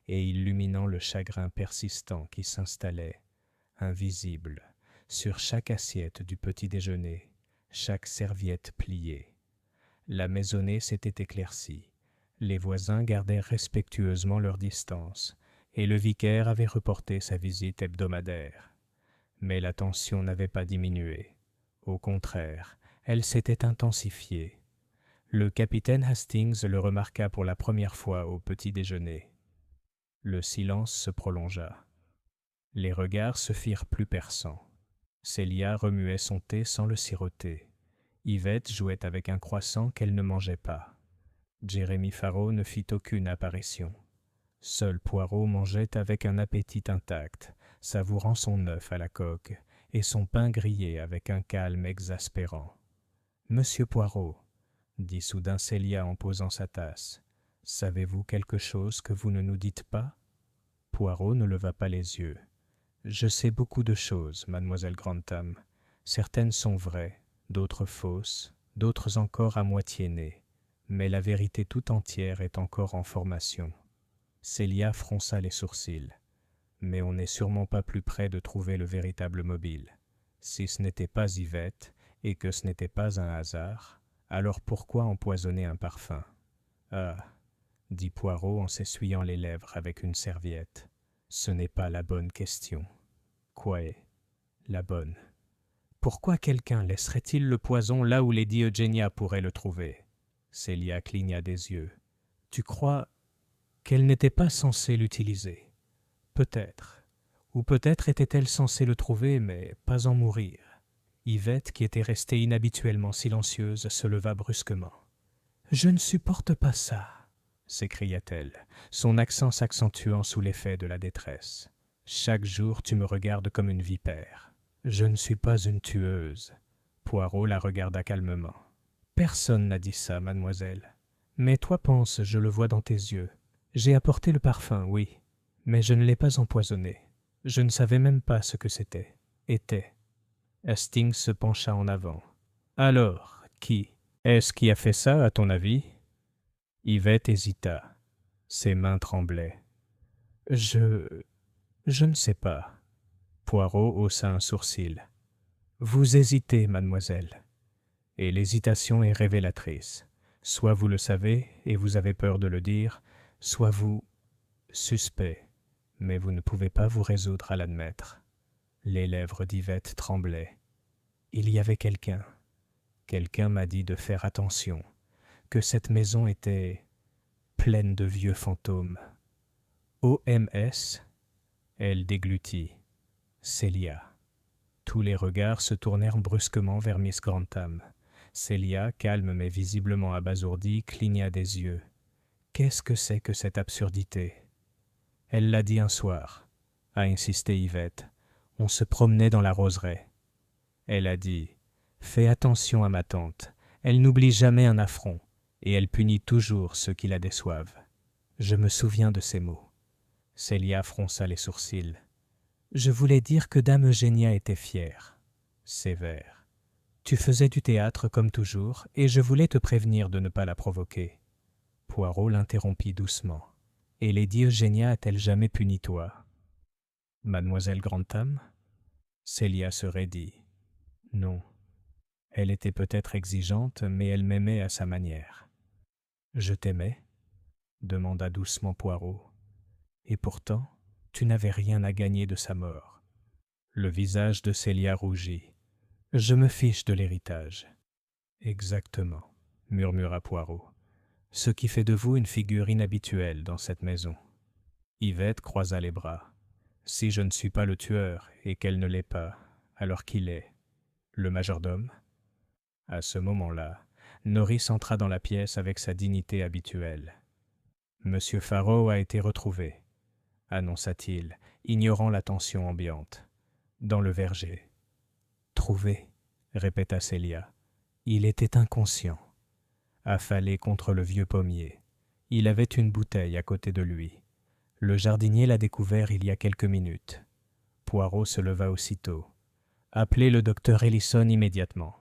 et illuminant le chagrin persistant qui s'installait, invisible, sur chaque assiette du petit déjeuner, chaque serviette pliée. La maisonnée s'était éclaircie, les voisins gardèrent respectueusement leur distance, et le vicaire avait reporté sa visite hebdomadaire. Mais la tension n'avait pas diminué. Au contraire, elle s'était intensifiée. Le capitaine Hastings le remarqua pour la première fois au petit déjeuner. Le silence se prolongea. Les regards se firent plus perçants. Célia remuait son thé sans le siroter. Yvette jouait avec un croissant qu'elle ne mangeait pas. Jérémie Farrow ne fit aucune apparition. Seul Poirot mangeait avec un appétit intact, savourant son œuf à la coque et son pain grillé avec un calme exaspérant. « Monsieur Poirot, » dit soudain Célia en posant sa tasse, « savez-vous quelque chose que vous ne nous dites pas ?» Poirot ne leva pas les yeux. « Je sais beaucoup de choses, mademoiselle Grantham. Certaines sont vraies, d'autres fausses, d'autres encore à moitié nées. Mais la vérité tout entière est encore en formation. » Célia fronça les sourcils. « Mais on n'est sûrement pas plus près de trouver le véritable mobile. Si ce n'était pas Yvette, et que ce n'était pas un hasard, alors pourquoi empoisonner un parfum ?»« Ah !» dit Poirot en s'essuyant les lèvres avec une serviette. « Ce n'est pas la bonne question. »« Quoi est la bonne ? Pourquoi quelqu'un laisserait-il le poison là où Lady Eugenia pourrait le trouver ?» Célia cligna des yeux. « Tu crois qu'elle n'était pas censée l'utiliser ? Peut-être. Ou peut-être était-elle censée le trouver, mais pas en mourir. » Yvette, qui était restée inhabituellement silencieuse, se leva brusquement. « Je ne supporte pas ça !» s'écria-t-elle, son accent s'accentuant sous l'effet de la détresse. « Chaque jour, tu me regardes comme une vipère. Je ne suis pas une tueuse. » Poirot la regarda calmement. « Personne n'a dit ça, mademoiselle. Mais toi penses, je le vois dans tes yeux. J'ai apporté le parfum, oui, mais je ne l'ai pas empoisonné. Je ne savais même pas ce que c'était. Était. » Hastings se pencha en avant. « Alors, qui ? Est-ce qui a fait ça, à ton avis ?» Yvette hésita. Ses mains tremblaient. « Je ne sais pas. » Poirot haussa un sourcil. « Vous hésitez, mademoiselle. Et l'hésitation est révélatrice. Soit vous le savez et vous avez peur de le dire, soit vous suspect, mais vous ne pouvez pas vous résoudre à l'admettre. » Les lèvres d'Yvette tremblaient. « Il y avait quelqu'un. Quelqu'un m'a dit de faire attention, que cette maison était pleine de vieux fantômes. OMS ?» Elle déglutit. « Célia. » Tous les regards se tournèrent brusquement vers Miss Grantham. Célia, calme mais visiblement abasourdie, cligna des yeux. Qu'est-ce que c'est que cette absurdité ? Elle l'a dit un soir, a insisté Yvette. On se promenait dans la roseraie. Elle a dit « Fais attention à ma tante, elle n'oublie jamais un affront, et elle punit toujours ceux qui la déçoivent. » Je me souviens de ces mots. Célia fronça les sourcils. « Je voulais dire que dame Eugénia était fière. » Sévère. « Tu faisais du théâtre comme toujours, et je voulais te prévenir de ne pas la provoquer. » Poirot l'interrompit doucement. « Et Lady Eugénia a-t-elle jamais puni toi ?»« Mademoiselle Grantham ?» Célia se raidit. « Non. Elle était peut-être exigeante, mais elle m'aimait à sa manière. »« Je t'aimais ?» demanda doucement Poirot. « Et pourtant, tu n'avais rien à gagner de sa mort. » Le visage de Célia rougit. « Je me fiche de l'héritage. »« Exactement, » murmura Poirot. « Ce qui fait de vous une figure inhabituelle dans cette maison. » Yvette croisa les bras. « Si je ne suis pas le tueur et qu'elle ne l'est pas, alors qui l'est ? Le majordome ?» À ce moment-là, Norris entra dans la pièce avec sa dignité habituelle. « Monsieur Farrow a été retrouvé, » annonça-t-il, ignorant la tension ambiante. « Dans le verger. »« Trouvé » répéta Célia. « Il était inconscient. » affalé contre le vieux pommier. Il avait une bouteille à côté de lui. Le jardinier l'a découvert il y a quelques minutes. Poirot se leva aussitôt. « Appelez le docteur Ellison immédiatement.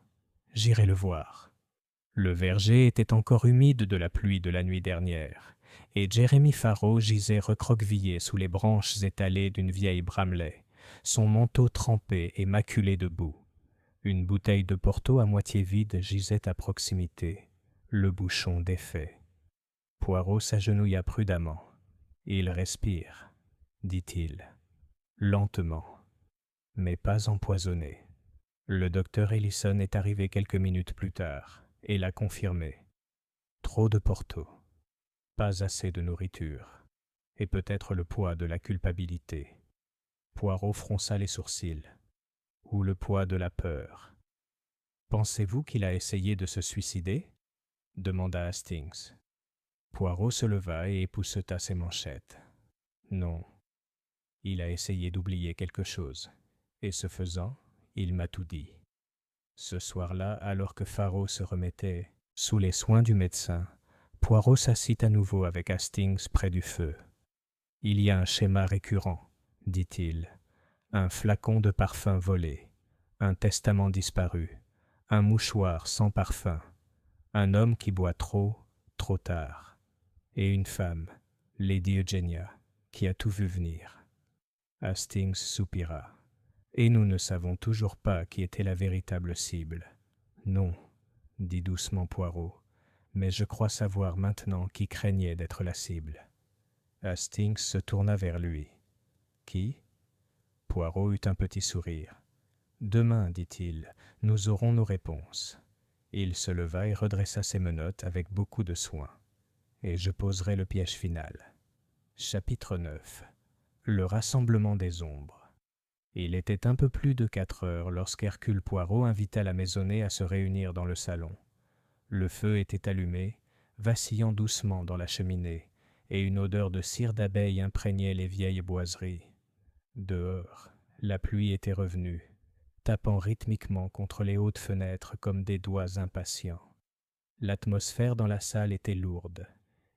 J'irai le voir. » Le verger était encore humide de la pluie de la nuit dernière, et Jérémie Farrow gisait recroquevillé sous les branches étalées d'une vieille Bramley, son manteau trempé et maculé de boue. Une bouteille de Porto à moitié vide gisait à proximité, le bouchon défait. Poirot s'agenouilla prudemment. « Il respire, dit-il, lentement, mais pas empoisonné. » Le docteur Ellison est arrivé quelques minutes plus tard et l'a confirmé. Trop de Porto, pas assez de nourriture, et peut-être le poids de la culpabilité. Poirot fronça les sourcils. Ou le poids de la peur. « Pensez-vous qu'il a essayé de se suicider ?» demanda Hastings. Poirot se leva et épousseta ses manchettes. « Non. Il a essayé d'oublier quelque chose, et ce faisant, il m'a tout dit. » Ce soir-là, alors que Farrow se remettait sous les soins du médecin, Poirot s'assit à nouveau avec Hastings près du feu. « Il y a un schéma récurrent, dit-il. Un flacon de parfum volé, un testament disparu, un mouchoir sans parfum, un homme qui boit trop tard, et une femme, Lady Eugenia, qui a tout vu venir. » Hastings soupira. « Et nous ne savons toujours pas qui était la véritable cible. »« Non, » dit doucement Poirot, « mais je crois savoir maintenant qui craignait d'être la cible. » Hastings se tourna vers lui. « Qui ?» Poirot eut un petit sourire. « Demain, dit-il, nous aurons nos réponses. » Il se leva et redressa ses menottes avec beaucoup de soin. « Et je poserai le piège final. » Chapitre 9. Le rassemblement des ombres. Il était un peu plus de 4 heures lorsqu'Hercule Poirot invita la maisonnée à se réunir dans le salon. Le feu était allumé, vacillant doucement dans la cheminée, et une odeur de cire d'abeille imprégnait les vieilles boiseries. Dehors, la pluie était revenue, tapant rythmiquement contre les hautes fenêtres comme des doigts impatients. L'atmosphère dans la salle était lourde.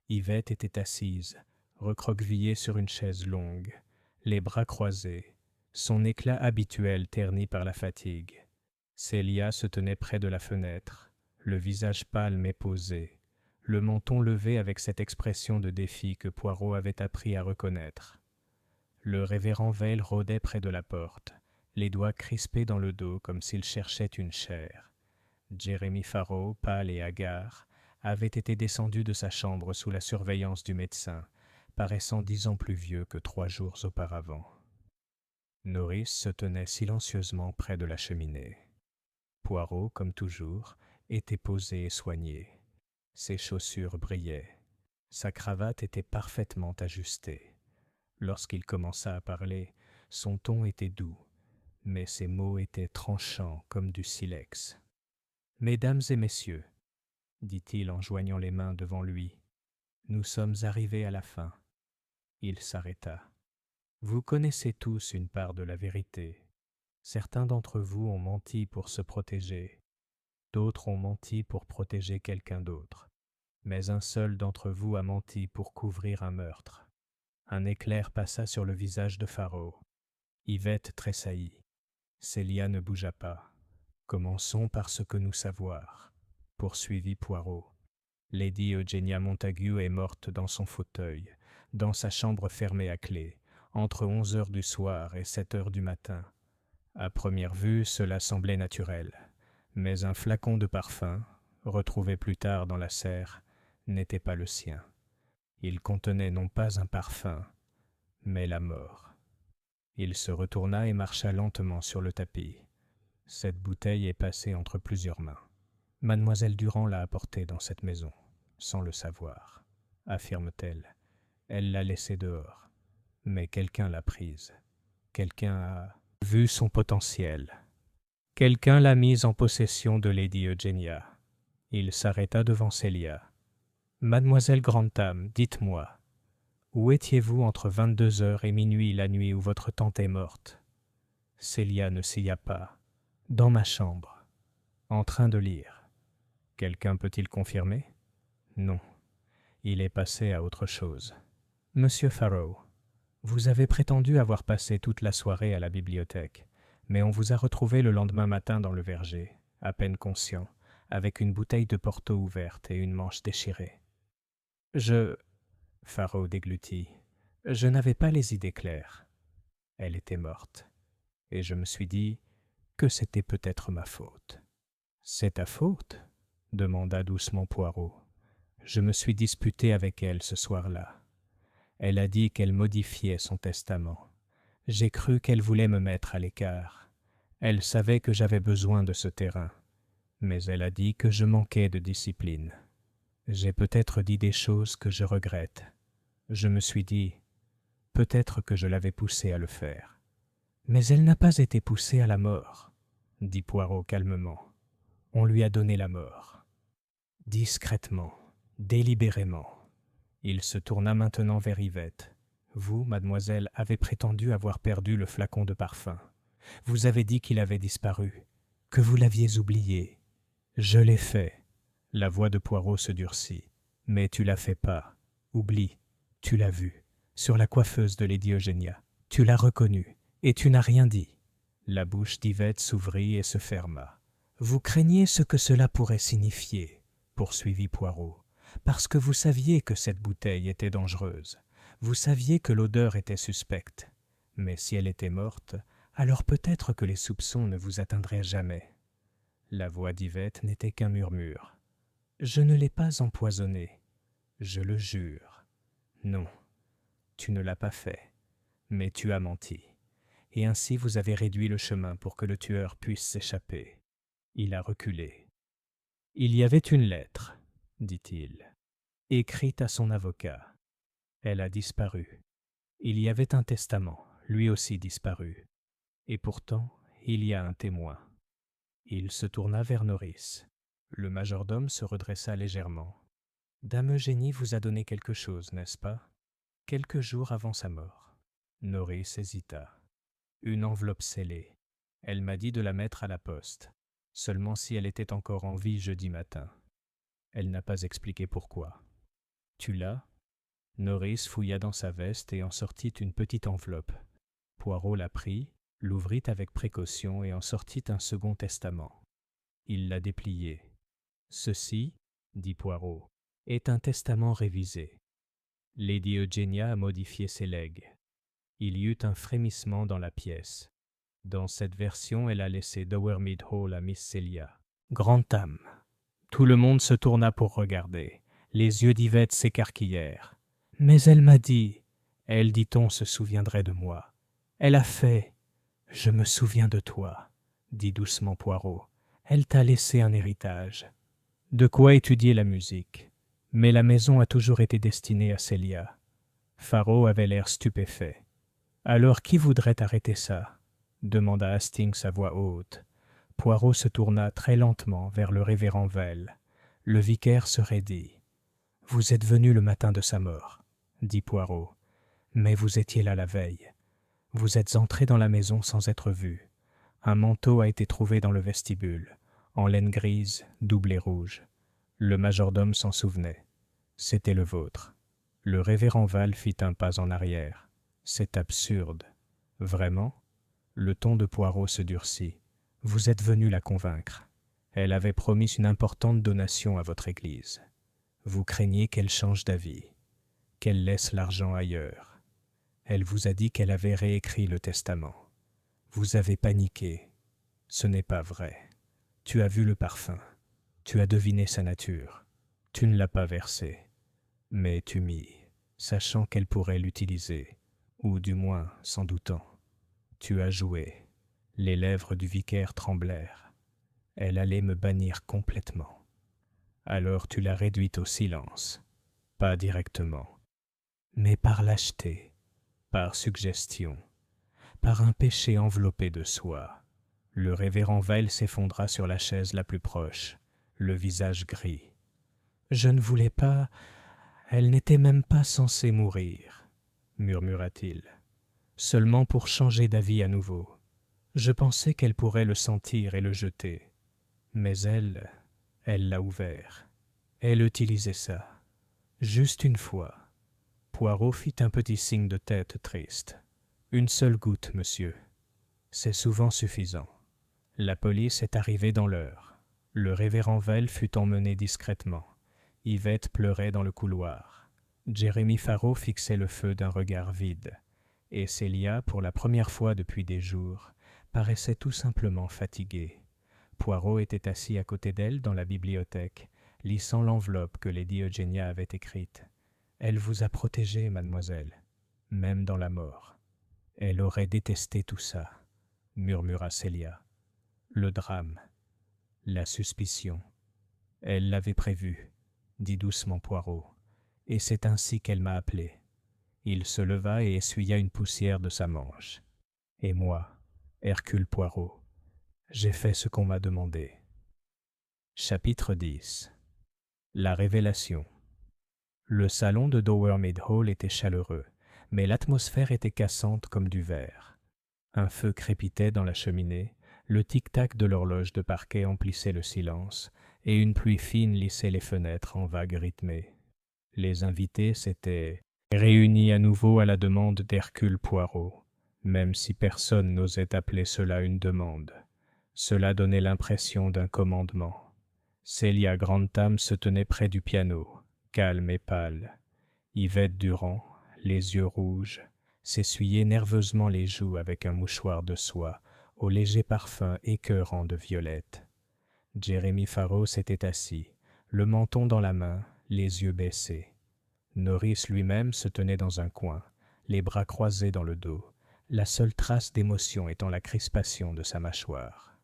Yvette était assise, recroquevillée sur une chaise longue, les bras croisés, son éclat habituel terni par la fatigue. Célia se tenait près de la fenêtre, le visage pâle mais posé, le menton levé avec cette expression de défi que Poirot avait appris à reconnaître. Le révérend Vail rôdait près de la porte, les doigts crispés dans le dos comme s'il cherchait une chair. Jérémie Farrow, pâle et hagard, avait été descendu de sa chambre sous la surveillance du médecin, paraissant 10 ans plus vieux que 3 jours auparavant. Norris se tenait silencieusement près de la cheminée. Poirot, comme toujours, était posé et soigné. Ses chaussures brillaient. Sa cravate était parfaitement ajustée. Lorsqu'il commença à parler, son ton était doux, mais ses mots étaient tranchants comme du silex. « Mesdames et messieurs, » dit-il en joignant les mains devant lui, « nous sommes arrivés à la fin. » Il s'arrêta. « Vous connaissez tous une part de la vérité. Certains d'entre vous ont menti pour se protéger. D'autres ont menti pour protéger quelqu'un d'autre. Mais un seul d'entre vous a menti pour couvrir un meurtre. » Un éclair passa sur le visage de Farrow. Yvette tressaillit. Célia ne bougea pas. « Commençons par ce que nous savoir, » poursuivit Poirot. « Lady Eugenia Montagu est morte dans son fauteuil, dans sa chambre fermée à clé, entre 11 heures du soir et 7 heures du matin. À première vue, cela semblait naturel, mais un flacon de parfum, retrouvé plus tard dans la serre, n'était pas le sien. Il contenait non pas un parfum, mais la mort. » Il se retourna et marcha lentement sur le tapis. « Cette bouteille est passée entre plusieurs mains. Mademoiselle Durand l'a apportée dans cette maison, sans le savoir, affirme-t-elle. Elle l'a laissée dehors. Mais quelqu'un l'a prise. Quelqu'un a vu son potentiel. Quelqu'un l'a mise en possession de Lady Eugenia. » Il s'arrêta devant Célia. « Mademoiselle Grantham, dites-moi, où étiez-vous entre 22 heures et minuit la nuit où votre tante est morte ?» Célia ne sia pas. « Dans ma chambre, en train de lire. » « Quelqu'un peut-il confirmer ?» Non, il est passé à autre chose. Monsieur Farrow, vous avez prétendu avoir passé toute la soirée à la bibliothèque, mais on vous a retrouvé le lendemain matin dans le verger, à peine conscient, avec une bouteille de Porto ouverte et une manche déchirée. Farrow déglutit. Je n'avais pas les idées claires. Elle était morte. Et je me suis dit que c'était peut-être ma faute. C'est ta faute ? Demanda doucement Poirot. Je me suis disputé avec elle ce soir-là. Elle a dit qu'elle modifiait son testament. J'ai cru qu'elle voulait me mettre à l'écart. Elle savait que j'avais besoin de ce terrain. Mais elle a dit que je manquais de discipline. J'ai peut-être dit des choses que je regrette. Je me suis dit, peut-être que je l'avais poussée à le faire. Mais elle n'a pas été poussée à la mort, dit Poirot calmement. On lui a donné la mort. Discrètement, délibérément. Il se tourna maintenant vers Yvette. Vous, mademoiselle, avez prétendu avoir perdu le flacon de parfum. Vous avez dit qu'il avait disparu, que vous l'aviez oublié. Je l'ai fait. La voix de Poirot se durcit. Mais tu l'as fait pas. Oublie. Tu l'as vu. Sur la coiffeuse de Lady Eugenia. Tu l'as reconnue. Et tu n'as rien dit. La bouche d'Yvette s'ouvrit et se ferma. Vous craignez ce que cela pourrait signifier, poursuivit Poirot, parce que vous saviez que cette bouteille était dangereuse. Vous saviez que l'odeur était suspecte. Mais si elle était morte, alors peut-être que les soupçons ne vous atteindraient jamais. La voix d'Yvette n'était qu'un murmure. Je ne l'ai pas empoisonnée. Je le jure. Non, tu ne l'as pas fait, mais tu as menti. Et ainsi vous avez réduit le chemin pour que le tueur puisse s'échapper. Il a reculé. Il y avait une lettre, dit-il, écrite à son avocat. Elle a disparu. Il y avait un testament, lui aussi disparu. Et pourtant, il y a un témoin. Il se tourna vers Norris. Le majordome se redressa légèrement. Dame Eugénie vous a donné quelque chose, n'est-ce pas ? Quelques jours avant sa mort. Norris hésita. Une enveloppe scellée. Elle m'a dit de la mettre à la poste, seulement si elle était encore en vie jeudi matin. Elle n'a pas expliqué pourquoi. Tu l'as ? Norris fouilla dans sa veste et en sortit une petite enveloppe. Poirot la prit, l'ouvrit avec précaution et en sortit un second testament. Il l'a déplié. Ceci, dit Poirot, est un testament révisé. Lady Eugenia a modifié ses legs. Il y eut un frémissement dans la pièce. Dans cette version, elle a laissé Dowermead Hall à Miss Celia. Grande âme. Tout le monde se tourna pour regarder. Les yeux d'Yvette s'écarquillèrent. Mais elle m'a dit, elle, dit-on, se souviendrait de moi. Elle a fait, je me souviens de toi, dit doucement Poirot. Elle t'a laissé un héritage. De quoi étudier la musique. Mais la maison a toujours été destinée à Celia. Farrow avait l'air stupéfait. Alors qui voudrait arrêter ça ? Demanda Hastings à voix haute. Poirot se tourna très lentement vers le révérend Vell. Le vicaire se raidit. « Vous êtes venu le matin de sa mort, » dit Poirot. « Mais vous étiez là la veille. Vous êtes entré dans la maison sans être vu. Un manteau a été trouvé dans le vestibule, en laine grise, doublé rouge. Le majordome s'en souvenait. C'était le vôtre. » Le révérend Vall fit un pas en arrière. « C'est absurde. » « Vraiment ?» Le ton de Poirot se durcit. « Vous êtes venu la convaincre. Elle avait promis une importante donation à votre église. Vous craignez qu'elle change d'avis, qu'elle laisse l'argent ailleurs. Elle vous a dit qu'elle avait réécrit le testament. Vous avez paniqué. Ce n'est pas vrai. Tu as vu le parfum. Tu as deviné sa nature. Tu ne l'as pas versé. Mais tu mis, sachant qu'elle pourrait l'utiliser, ou du moins s'en doutant. Tu as joué. Les lèvres du vicaire tremblèrent. Elle allait me bannir complètement. Alors tu l'as réduite au silence, pas directement, mais par lâcheté, par suggestion, par un péché enveloppé de soi. Le révérend Vell s'effondra sur la chaise la plus proche, le visage gris. « Je ne voulais pas... Elle n'était même pas censée mourir, » murmura-t-il. « Seulement pour changer d'avis à nouveau. Je pensais qu'elle pourrait le sentir et le jeter. Mais elle l'a ouvert. Elle utilisait ça. Juste une fois. Poirot fit un petit signe de tête triste. Une seule goutte, monsieur. C'est souvent suffisant. La police est arrivée dans l'heure. Le révérend Vell fut emmené discrètement. Yvette pleurait dans le couloir. Jérémie Farraut fixait le feu d'un regard vide. Et Célia, pour la première fois depuis des jours, paraissait tout simplement fatiguée. Poirot était assis à côté d'elle dans la bibliothèque, lissant l'enveloppe que Lady Eugenia avait écrite. « Elle vous a protégée, mademoiselle, même dans la mort. » « Elle aurait détesté tout ça, » murmura Célia. « Le drame, la suspicion. Elle l'avait prévu, » dit doucement Poirot, « et c'est ainsi qu'elle m'a appelé. » Il se leva et essuya une poussière de sa manche. « Et moi, Hercule Poirot, j'ai fait ce qu'on m'a demandé. » Chapitre 10. La révélation. Le salon de Dower Mead Hall était chaleureux, mais l'atmosphère était cassante comme du verre. Un feu crépitait dans la cheminée, le tic-tac de l'horloge de parquet emplissait le silence, et une pluie fine lissait les fenêtres en vagues rythmées. Les invités s'étaient réunis à nouveau à la demande d'Hercule Poirot, même si personne n'osait appeler cela une demande. Cela donnait l'impression d'un commandement. Célia Grantham se tenait près du piano, calme et pâle. Yvette Durand, les yeux rouges, s'essuyait nerveusement les joues avec un mouchoir de soie au léger parfum écœurant de violette. Jérémie Farraut s'était assis, le menton dans la main, les yeux baissés. Norris lui-même se tenait dans un coin, les bras croisés dans le dos, la seule trace d'émotion étant la crispation de sa mâchoire.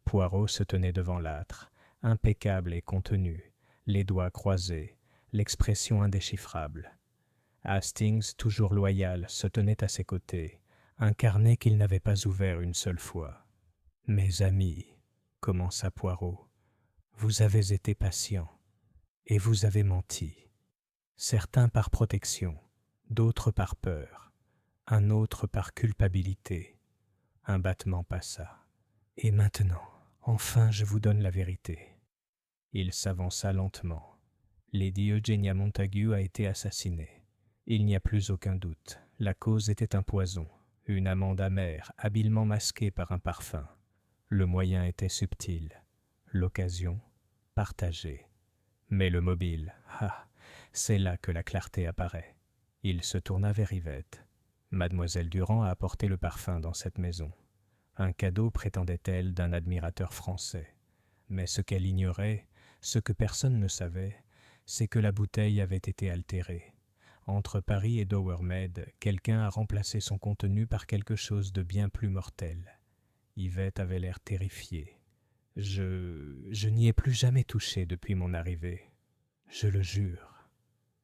Poirot se tenait devant l'âtre, impeccable et contenu, les doigts croisés, l'expression indéchiffrable. Hastings, toujours loyal, se tenait à ses côtés, un carnet qu'il n'avait pas ouvert une seule fois. « Mes amis, » commença Poirot, « vous avez été patients, et vous avez menti. Certains par protection, d'autres par peur, un autre par culpabilité. » Un battement passa. « Et maintenant, enfin je vous donne la vérité. » Il s'avança lentement. Lady Eugenia Montagu a été assassinée. Il n'y a plus aucun doute. La cause était un poison, une amande amère, habilement masquée par un parfum. Le moyen était subtil, l'occasion partagée. Mais le mobile, c'est là que la clarté apparaît. Il se tourna vers Yvette. Mademoiselle Durand a apporté le parfum dans cette maison. Un cadeau, prétendait-elle, d'un admirateur français. Mais ce qu'elle ignorait, ce que personne ne savait, c'est que la bouteille avait été altérée. Entre Paris et Dower Mead, quelqu'un a remplacé son contenu par quelque chose de bien plus mortel. Yvette avait l'air terrifiée. Je n'y ai plus jamais touché depuis mon arrivée. Je le jure.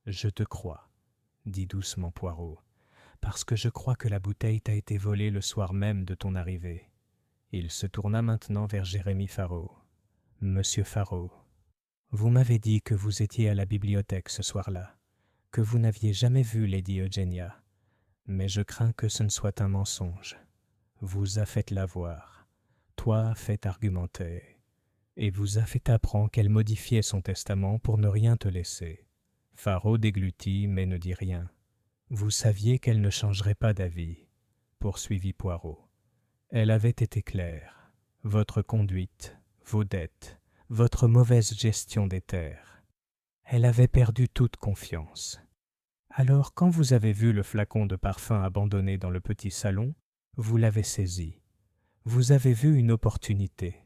Je te crois, dit doucement Poirot, parce que je crois que la bouteille t'a été volée le soir même de ton arrivée. Il se tourna maintenant vers Jérémie Farraut. Monsieur Farraut, vous m'avez dit que vous étiez à la bibliothèque ce soir-là, que vous n'aviez jamais vu Lady Eugenia, mais je crains que ce ne soit un mensonge. Vous a fait la voir, toi fait argumenter, et vous a fait apprendre qu'elle modifiait son testament pour ne rien te laisser. Farraut déglutit mais ne dit rien. Vous saviez qu'elle ne changerait pas d'avis, poursuivit Poirot. Elle avait été claire. Votre conduite, vos dettes, votre mauvaise gestion des terres. Elle avait perdu toute confiance. Alors, quand vous avez vu le flacon de parfum abandonné dans le petit salon, vous l'avez saisi. Vous avez vu une opportunité.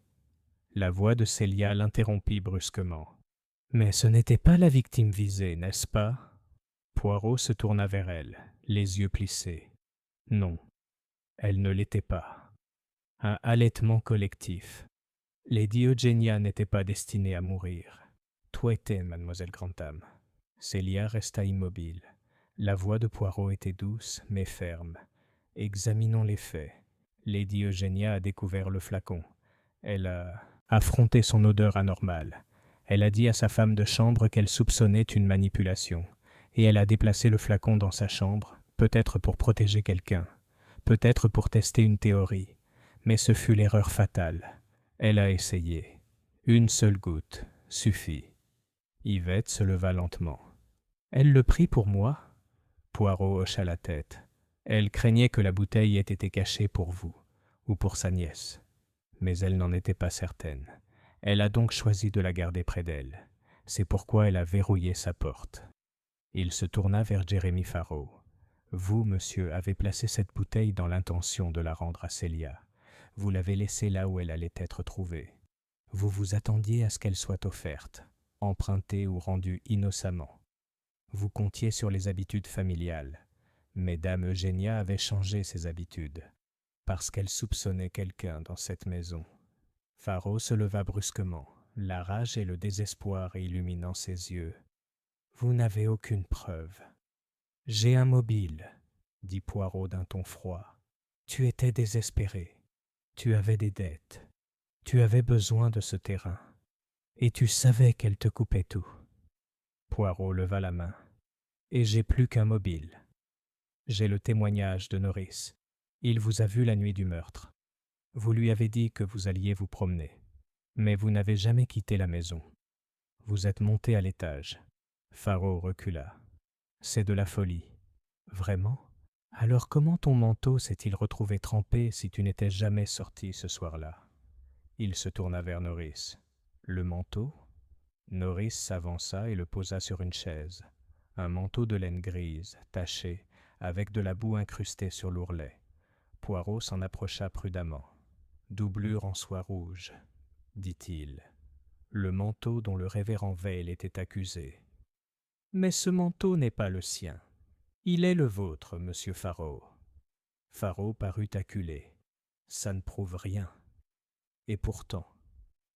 La voix de Célia l'interrompit brusquement. Mais ce n'était pas la victime visée, n'est-ce pas? Poirot se tourna vers elle, les yeux plissés. Non, elle ne l'était pas. Un halètement collectif. Lady Eugenia n'était pas destinée à mourir. Touettez, mademoiselle Grantham. Célia resta immobile. La voix de Poirot était douce, mais ferme. Examinons les faits. Lady Eugenia a découvert le flacon. Elle a affronté son odeur anormale. Elle a dit à sa femme de chambre qu'elle soupçonnait une manipulation. Et elle a déplacé le flacon dans sa chambre, peut-être pour protéger quelqu'un, peut-être pour tester une théorie. Mais ce fut l'erreur fatale. Elle a essayé. Une seule goutte suffit. Yvette se leva lentement. « Elle le prit pour moi ?» Poirot hocha la tête. Elle craignait que la bouteille ait été cachée pour vous, ou pour sa nièce. Mais elle n'en était pas certaine. Elle a donc choisi de la garder près d'elle. C'est pourquoi elle a verrouillé sa porte. Il se tourna vers Jérémie Farrow. « Vous, monsieur, avez placé cette bouteille dans l'intention de la rendre à Célia. Vous l'avez laissée là où elle allait être trouvée. Vous vous attendiez à ce qu'elle soit offerte, empruntée ou rendue innocemment. Vous comptiez sur les habitudes familiales. Mais Dame Eugénia avait changé ses habitudes, parce qu'elle soupçonnait quelqu'un dans cette maison. » Farrow se leva brusquement, la rage et le désespoir illuminant ses yeux. « Vous n'avez aucune preuve. »« J'ai un mobile, » dit Poirot d'un ton froid. « Tu étais désespéré. Tu avais des dettes. Tu avais besoin de ce terrain. Et tu savais qu'elle te coupait tout. » Poirot leva la main. « Et j'ai plus qu'un mobile. J'ai le témoignage de Norris. Il vous a vu la nuit du meurtre. Vous lui avez dit que vous alliez vous promener. Mais vous n'avez jamais quitté la maison. Vous êtes monté à l'étage. » Farrow recula. « C'est de la folie. »« Vraiment ? Alors comment ton manteau s'est-il retrouvé trempé si tu n'étais jamais sorti ce soir-là » Il se tourna vers Norris. « Le manteau ?» Norris s'avança et le posa sur une chaise. Un manteau de laine grise, taché, avec de la boue incrustée sur l'ourlet. Poirot s'en approcha prudemment. « Doublure en soie rouge, » dit-il. « Le manteau dont le révérend Vail était accusé. »« Mais ce manteau n'est pas le sien. Il est le vôtre, monsieur Farrow. » Farrow parut acculé. « Ça ne prouve rien. »« Et pourtant, »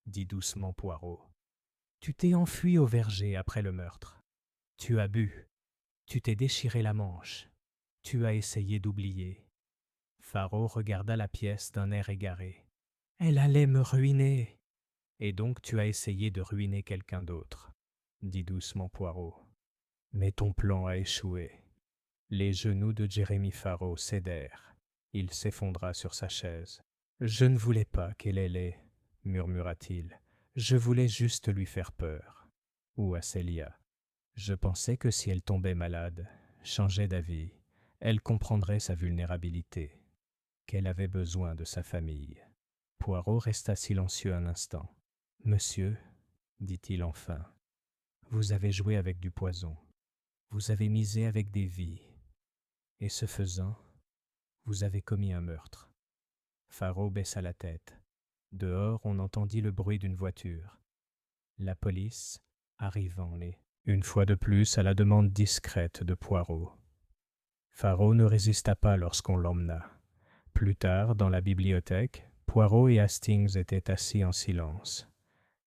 dit doucement Poirot, « tu t'es enfui au verger après le meurtre. Tu as bu. Tu t'es déchiré la manche. Tu as essayé d'oublier. » Farrow regarda la pièce d'un air égaré. « Elle allait me ruiner. »« Et donc tu as essayé de ruiner quelqu'un d'autre, » dit doucement Poirot. « Mais ton plan a échoué. » Les genoux de Jérémie Farrow cédèrent. Il s'effondra sur sa chaise. « Je ne voulais pas qu'elle ait, murmura-t-il. « Je voulais juste lui faire peur. Ou à Célia. Je pensais que si elle tombait malade, changeait d'avis, elle comprendrait sa vulnérabilité, qu'elle avait besoin de sa famille. » Poirot resta silencieux un instant. « Monsieur, » dit-il enfin, « vous avez joué avec du poison. Vous avez misé avec des vies. Et ce faisant, vous avez commis un meurtre. » Farrow baissa la tête. Dehors, on entendit le bruit d'une voiture. La police, arrivant une fois de plus à la demande discrète de Poirot. Farrow ne résista pas lorsqu'on l'emmena. Plus tard, dans la bibliothèque, Poirot et Hastings étaient assis en silence.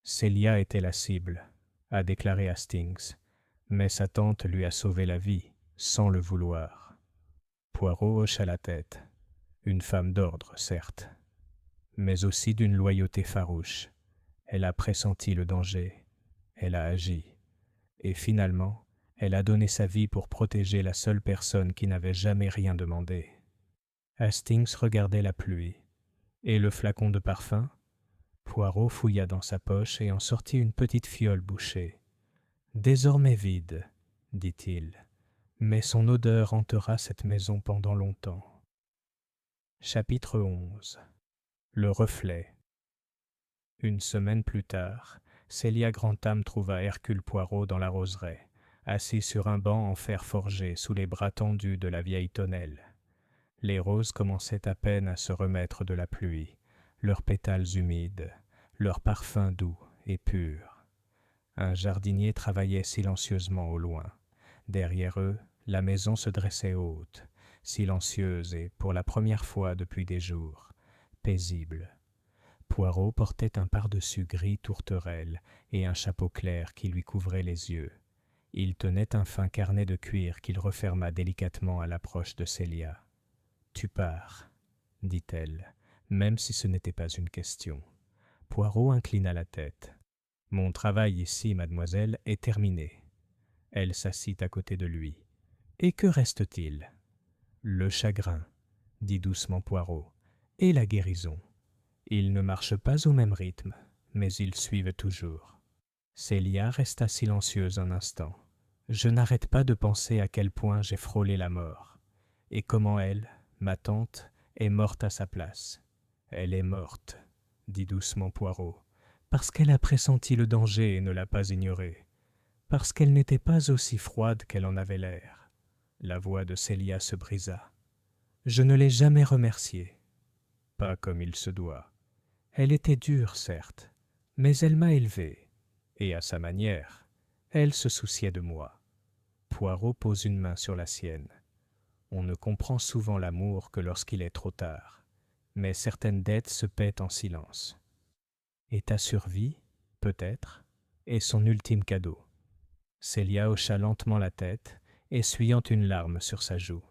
Célia était la cible, a déclaré Hastings, mais sa tante lui a sauvé la vie, sans le vouloir. Poirot hocha la tête. Une femme d'ordre, certes, mais aussi d'une loyauté farouche. Elle a pressenti le danger, elle a agi, et finalement, elle a donné sa vie pour protéger la seule personne qui n'avait jamais rien demandé. Hastings regardait la pluie. Et le flacon de parfum ? Poirot fouilla dans sa poche et en sortit une petite fiole bouchée. « Désormais vide, » dit-il, « mais son odeur hantera cette maison pendant longtemps. » Chapitre 11. Le reflet. Une semaine plus tard, Célia Grantham trouva Hercule Poirot dans la roseraie, assis sur un banc en fer forgé sous les bras tendus de la vieille tonnelle. Les roses commençaient à peine à se remettre de la pluie, leurs pétales humides, leurs parfums doux et purs. Un jardinier travaillait silencieusement au loin. Derrière eux, la maison se dressait haute, silencieuse et, pour la première fois depuis des jours, paisible. Poirot portait un pardessus gris tourterelle et un chapeau clair qui lui couvrait les yeux. Il tenait un fin carnet de cuir qu'il referma délicatement à l'approche de Célia. « Tu pars, » dit-elle, même si ce n'était pas une question. Poirot inclina la tête. « Mon travail ici, mademoiselle, est terminé. » Elle s'assit à côté de lui. « Et que reste-t-il ?»« Le chagrin, » dit doucement Poirot, « et la guérison. Ils ne marchent pas au même rythme, mais ils suivent toujours. » Célia resta silencieuse un instant. Je n'arrête pas de penser à quel point j'ai frôlé la mort, et comment elle, ma tante, est morte à sa place. Elle est morte, dit doucement Poirot, parce qu'elle a pressenti le danger et ne l'a pas ignoré, parce qu'elle n'était pas aussi froide qu'elle en avait l'air. La voix de Célia se brisa. Je ne l'ai jamais remerciée. Pas comme il se doit. Elle était dure, certes, mais elle m'a élevé, et à sa manière, elle se souciait de moi. Poirot pose une main sur la sienne. On ne comprend souvent l'amour que lorsqu'il est trop tard, mais certaines dettes se paient en silence. Et ta survie, peut-être, est son ultime cadeau. Célia hocha lentement la tête, essuyant une larme sur sa joue.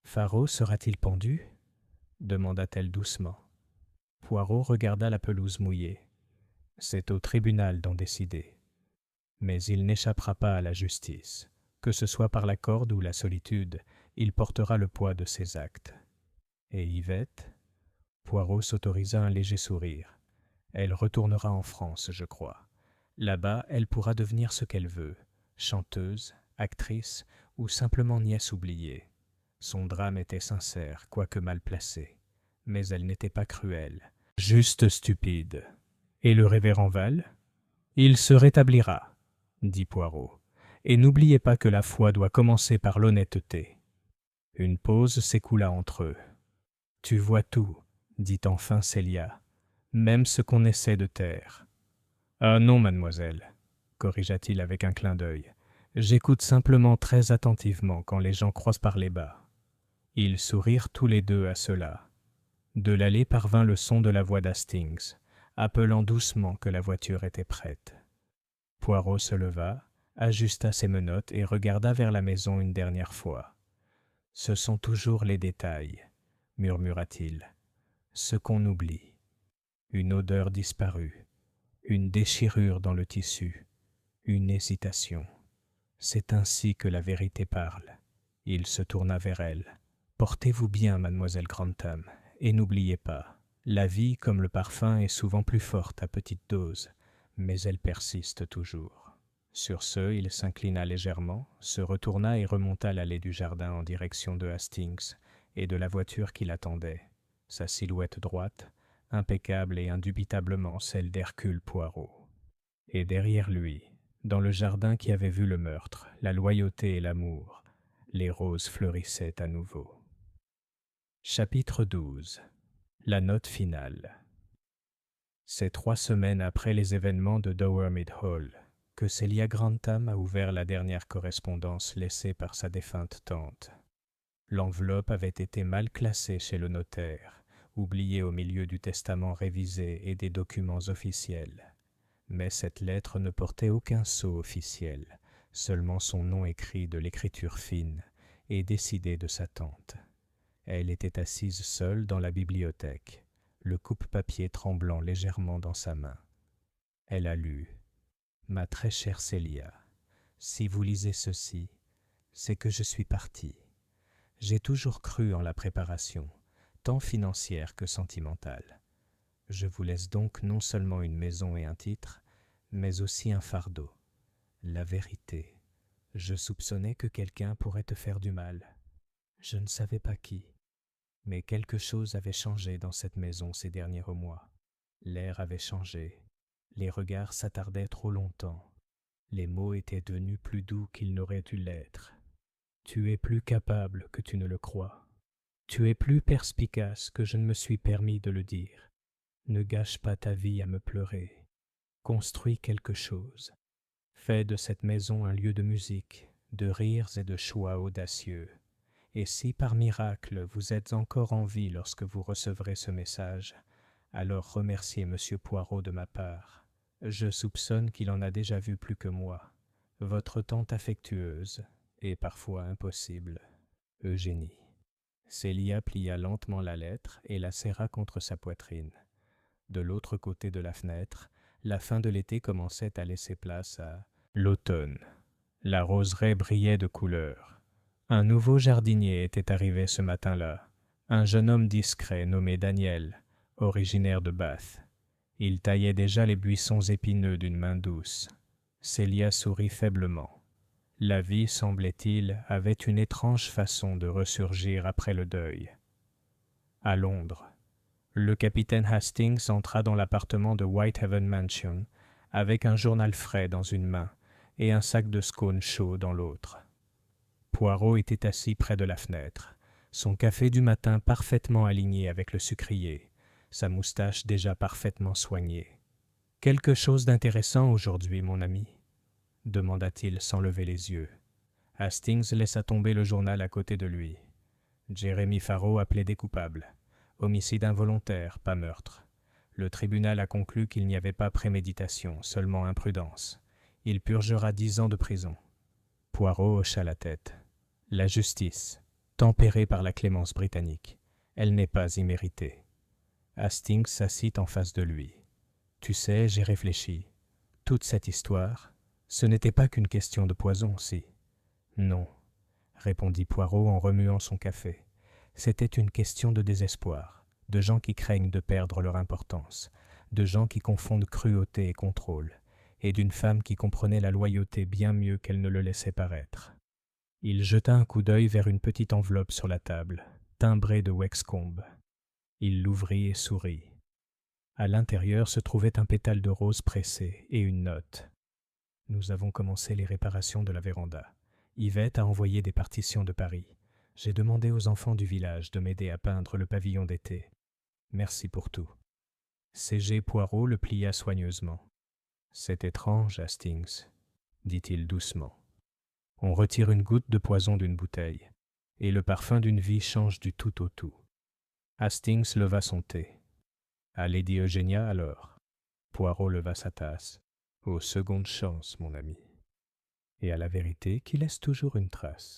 Faro sera-t-il pendu ? Demanda-t-elle doucement. Poirot regarda la pelouse mouillée. C'est au tribunal d'en décider. Mais il n'échappera pas à la justice. Que ce soit par la corde ou la solitude, il portera le poids de ses actes. Et Yvette ? Poirot s'autorisa un léger sourire. Elle retournera en France, je crois. Là-bas, elle pourra devenir ce qu'elle veut, chanteuse, actrice ou simplement nièce oubliée. Son drame était sincère, quoique mal placé. Mais elle n'était pas cruelle, juste stupide. Et le révérend Val ? Il se rétablira, dit Poirot. Et n'oubliez pas que la foi doit commencer par l'honnêteté. Une pause s'écoula entre eux. Tu vois tout, dit enfin Célia, même ce qu'on essaie de taire. Ah non, mademoiselle, corrigea-t-il avec un clin d'œil. J'écoute simplement très attentivement quand les gens croisent par les bas. Ils sourirent tous les deux à cela. De l'allée parvint le son de la voix d'Hastings, appelant doucement que la voiture était prête. Poirot se leva, ajusta ses menottes et regarda vers la maison une dernière fois. « Ce sont toujours les détails, » murmura-t-il, « ce qu'on oublie. Une odeur disparue, une déchirure dans le tissu, une hésitation. C'est ainsi que la vérité parle. » Il se tourna vers elle. « Portez-vous bien, mademoiselle Grantham, et n'oubliez pas, la vie, comme le parfum, est souvent plus forte à petite dose, mais elle persiste toujours. » Sur ce, il s'inclina légèrement, se retourna et remonta l'allée du jardin en direction de Hastings et de la voiture qui l'attendait, sa silhouette droite, impeccable et indubitablement celle d'Hercule Poirot. Et derrière lui, dans le jardin qui avait vu le meurtre, la loyauté et l'amour, les roses fleurissaient à nouveau. Chapitre 12. La note finale. C'est 3 semaines après les événements de Dowermead Hall que Célia Grantham a ouvert la dernière correspondance laissée par sa défunte tante. L'enveloppe avait été mal classée chez le notaire, oubliée au milieu du testament révisé et des documents officiels. Mais cette lettre ne portait aucun sceau officiel, seulement son nom écrit de l'écriture fine et décidé de sa tante. Elle était assise seule dans la bibliothèque, le coupe-papier tremblant légèrement dans sa main. Elle a lu « Ma très chère Célia, si vous lisez ceci, c'est que je suis partie. J'ai toujours cru en la préparation, tant financière que sentimentale. Je vous laisse donc non seulement une maison et un titre, mais aussi un fardeau. La vérité, je soupçonnais que quelqu'un pourrait te faire du mal. Je ne savais pas qui. Mais quelque chose avait changé dans cette maison ces derniers mois. L'air avait changé. Les regards s'attardaient trop longtemps. Les mots étaient devenus plus doux qu'ils n'auraient dû l'être. Tu es plus capable que tu ne le crois. Tu es plus perspicace que je ne me suis permis de le dire. Ne gâche pas ta vie à me pleurer. Construis quelque chose. Fais de cette maison un lieu de musique, de rires et de choix audacieux. Et si par miracle vous êtes encore en vie lorsque vous recevrez ce message, alors remerciez M. Poirot de ma part. Je soupçonne qu'il en a déjà vu plus que moi. Votre tante affectueuse, et parfois impossible, Eugénie. Célia plia lentement la lettre et la serra contre sa poitrine. De l'autre côté de la fenêtre, la fin de l'été commençait à laisser place à l'automne. La roseraie brillait de couleurs. Un nouveau jardinier était arrivé ce matin-là, un jeune homme discret nommé Daniel, originaire de Bath. Il taillait déjà les buissons épineux d'une main douce. Célia sourit faiblement. La vie, semblait-il, avait une étrange façon de ressurgir après le deuil. À Londres, le capitaine Hastings entra dans l'appartement de Whitehaven Mansion avec un journal frais dans une main et un sac de scones chauds dans l'autre. Poirot était assis près de la fenêtre, son café du matin parfaitement aligné avec le sucrier, sa moustache déjà parfaitement soignée. « Quelque chose d'intéressant aujourd'hui, mon ami ?» demanda-t-il sans lever les yeux. Hastings laissa tomber le journal à côté de lui. Jérémie Farrow a plaidé coupable. Homicide involontaire, pas meurtre. Le tribunal a conclu qu'il n'y avait pas préméditation, seulement imprudence. Il purgera 10 ans de prison. Poirot hocha la tête. La justice, tempérée par la clémence britannique, elle n'est pas imméritée. Hastings s'assit en face de lui. Tu sais, j'ai réfléchi. Toute cette histoire, ce n'était pas qu'une question de poison, si. Non, répondit Poirot en remuant son café. C'était une question de désespoir, de gens qui craignent de perdre leur importance, de gens qui confondent cruauté et contrôle, et d'une femme qui comprenait la loyauté bien mieux qu'elle ne le laissait paraître. Il jeta un coup d'œil vers une petite enveloppe sur la table, timbrée de Wexcombe. Il l'ouvrit et sourit. À l'intérieur se trouvait un pétale de rose pressé et une note. « Nous avons commencé les réparations de la véranda. Yvette a envoyé des partitions de Paris. J'ai demandé aux enfants du village de m'aider à peindre le pavillon d'été. Merci pour tout. » C.G. Poirot le plia soigneusement. « C'est étrange, Hastings, » dit-il doucement. « On retire une goutte de poison d'une bouteille, et le parfum d'une vie change du tout au tout. » Hastings leva son thé. « À Lady Eugénia, alors ?» Poirot leva sa tasse. « Aux secondes chances, mon ami. Et à la vérité qui laisse toujours une trace. »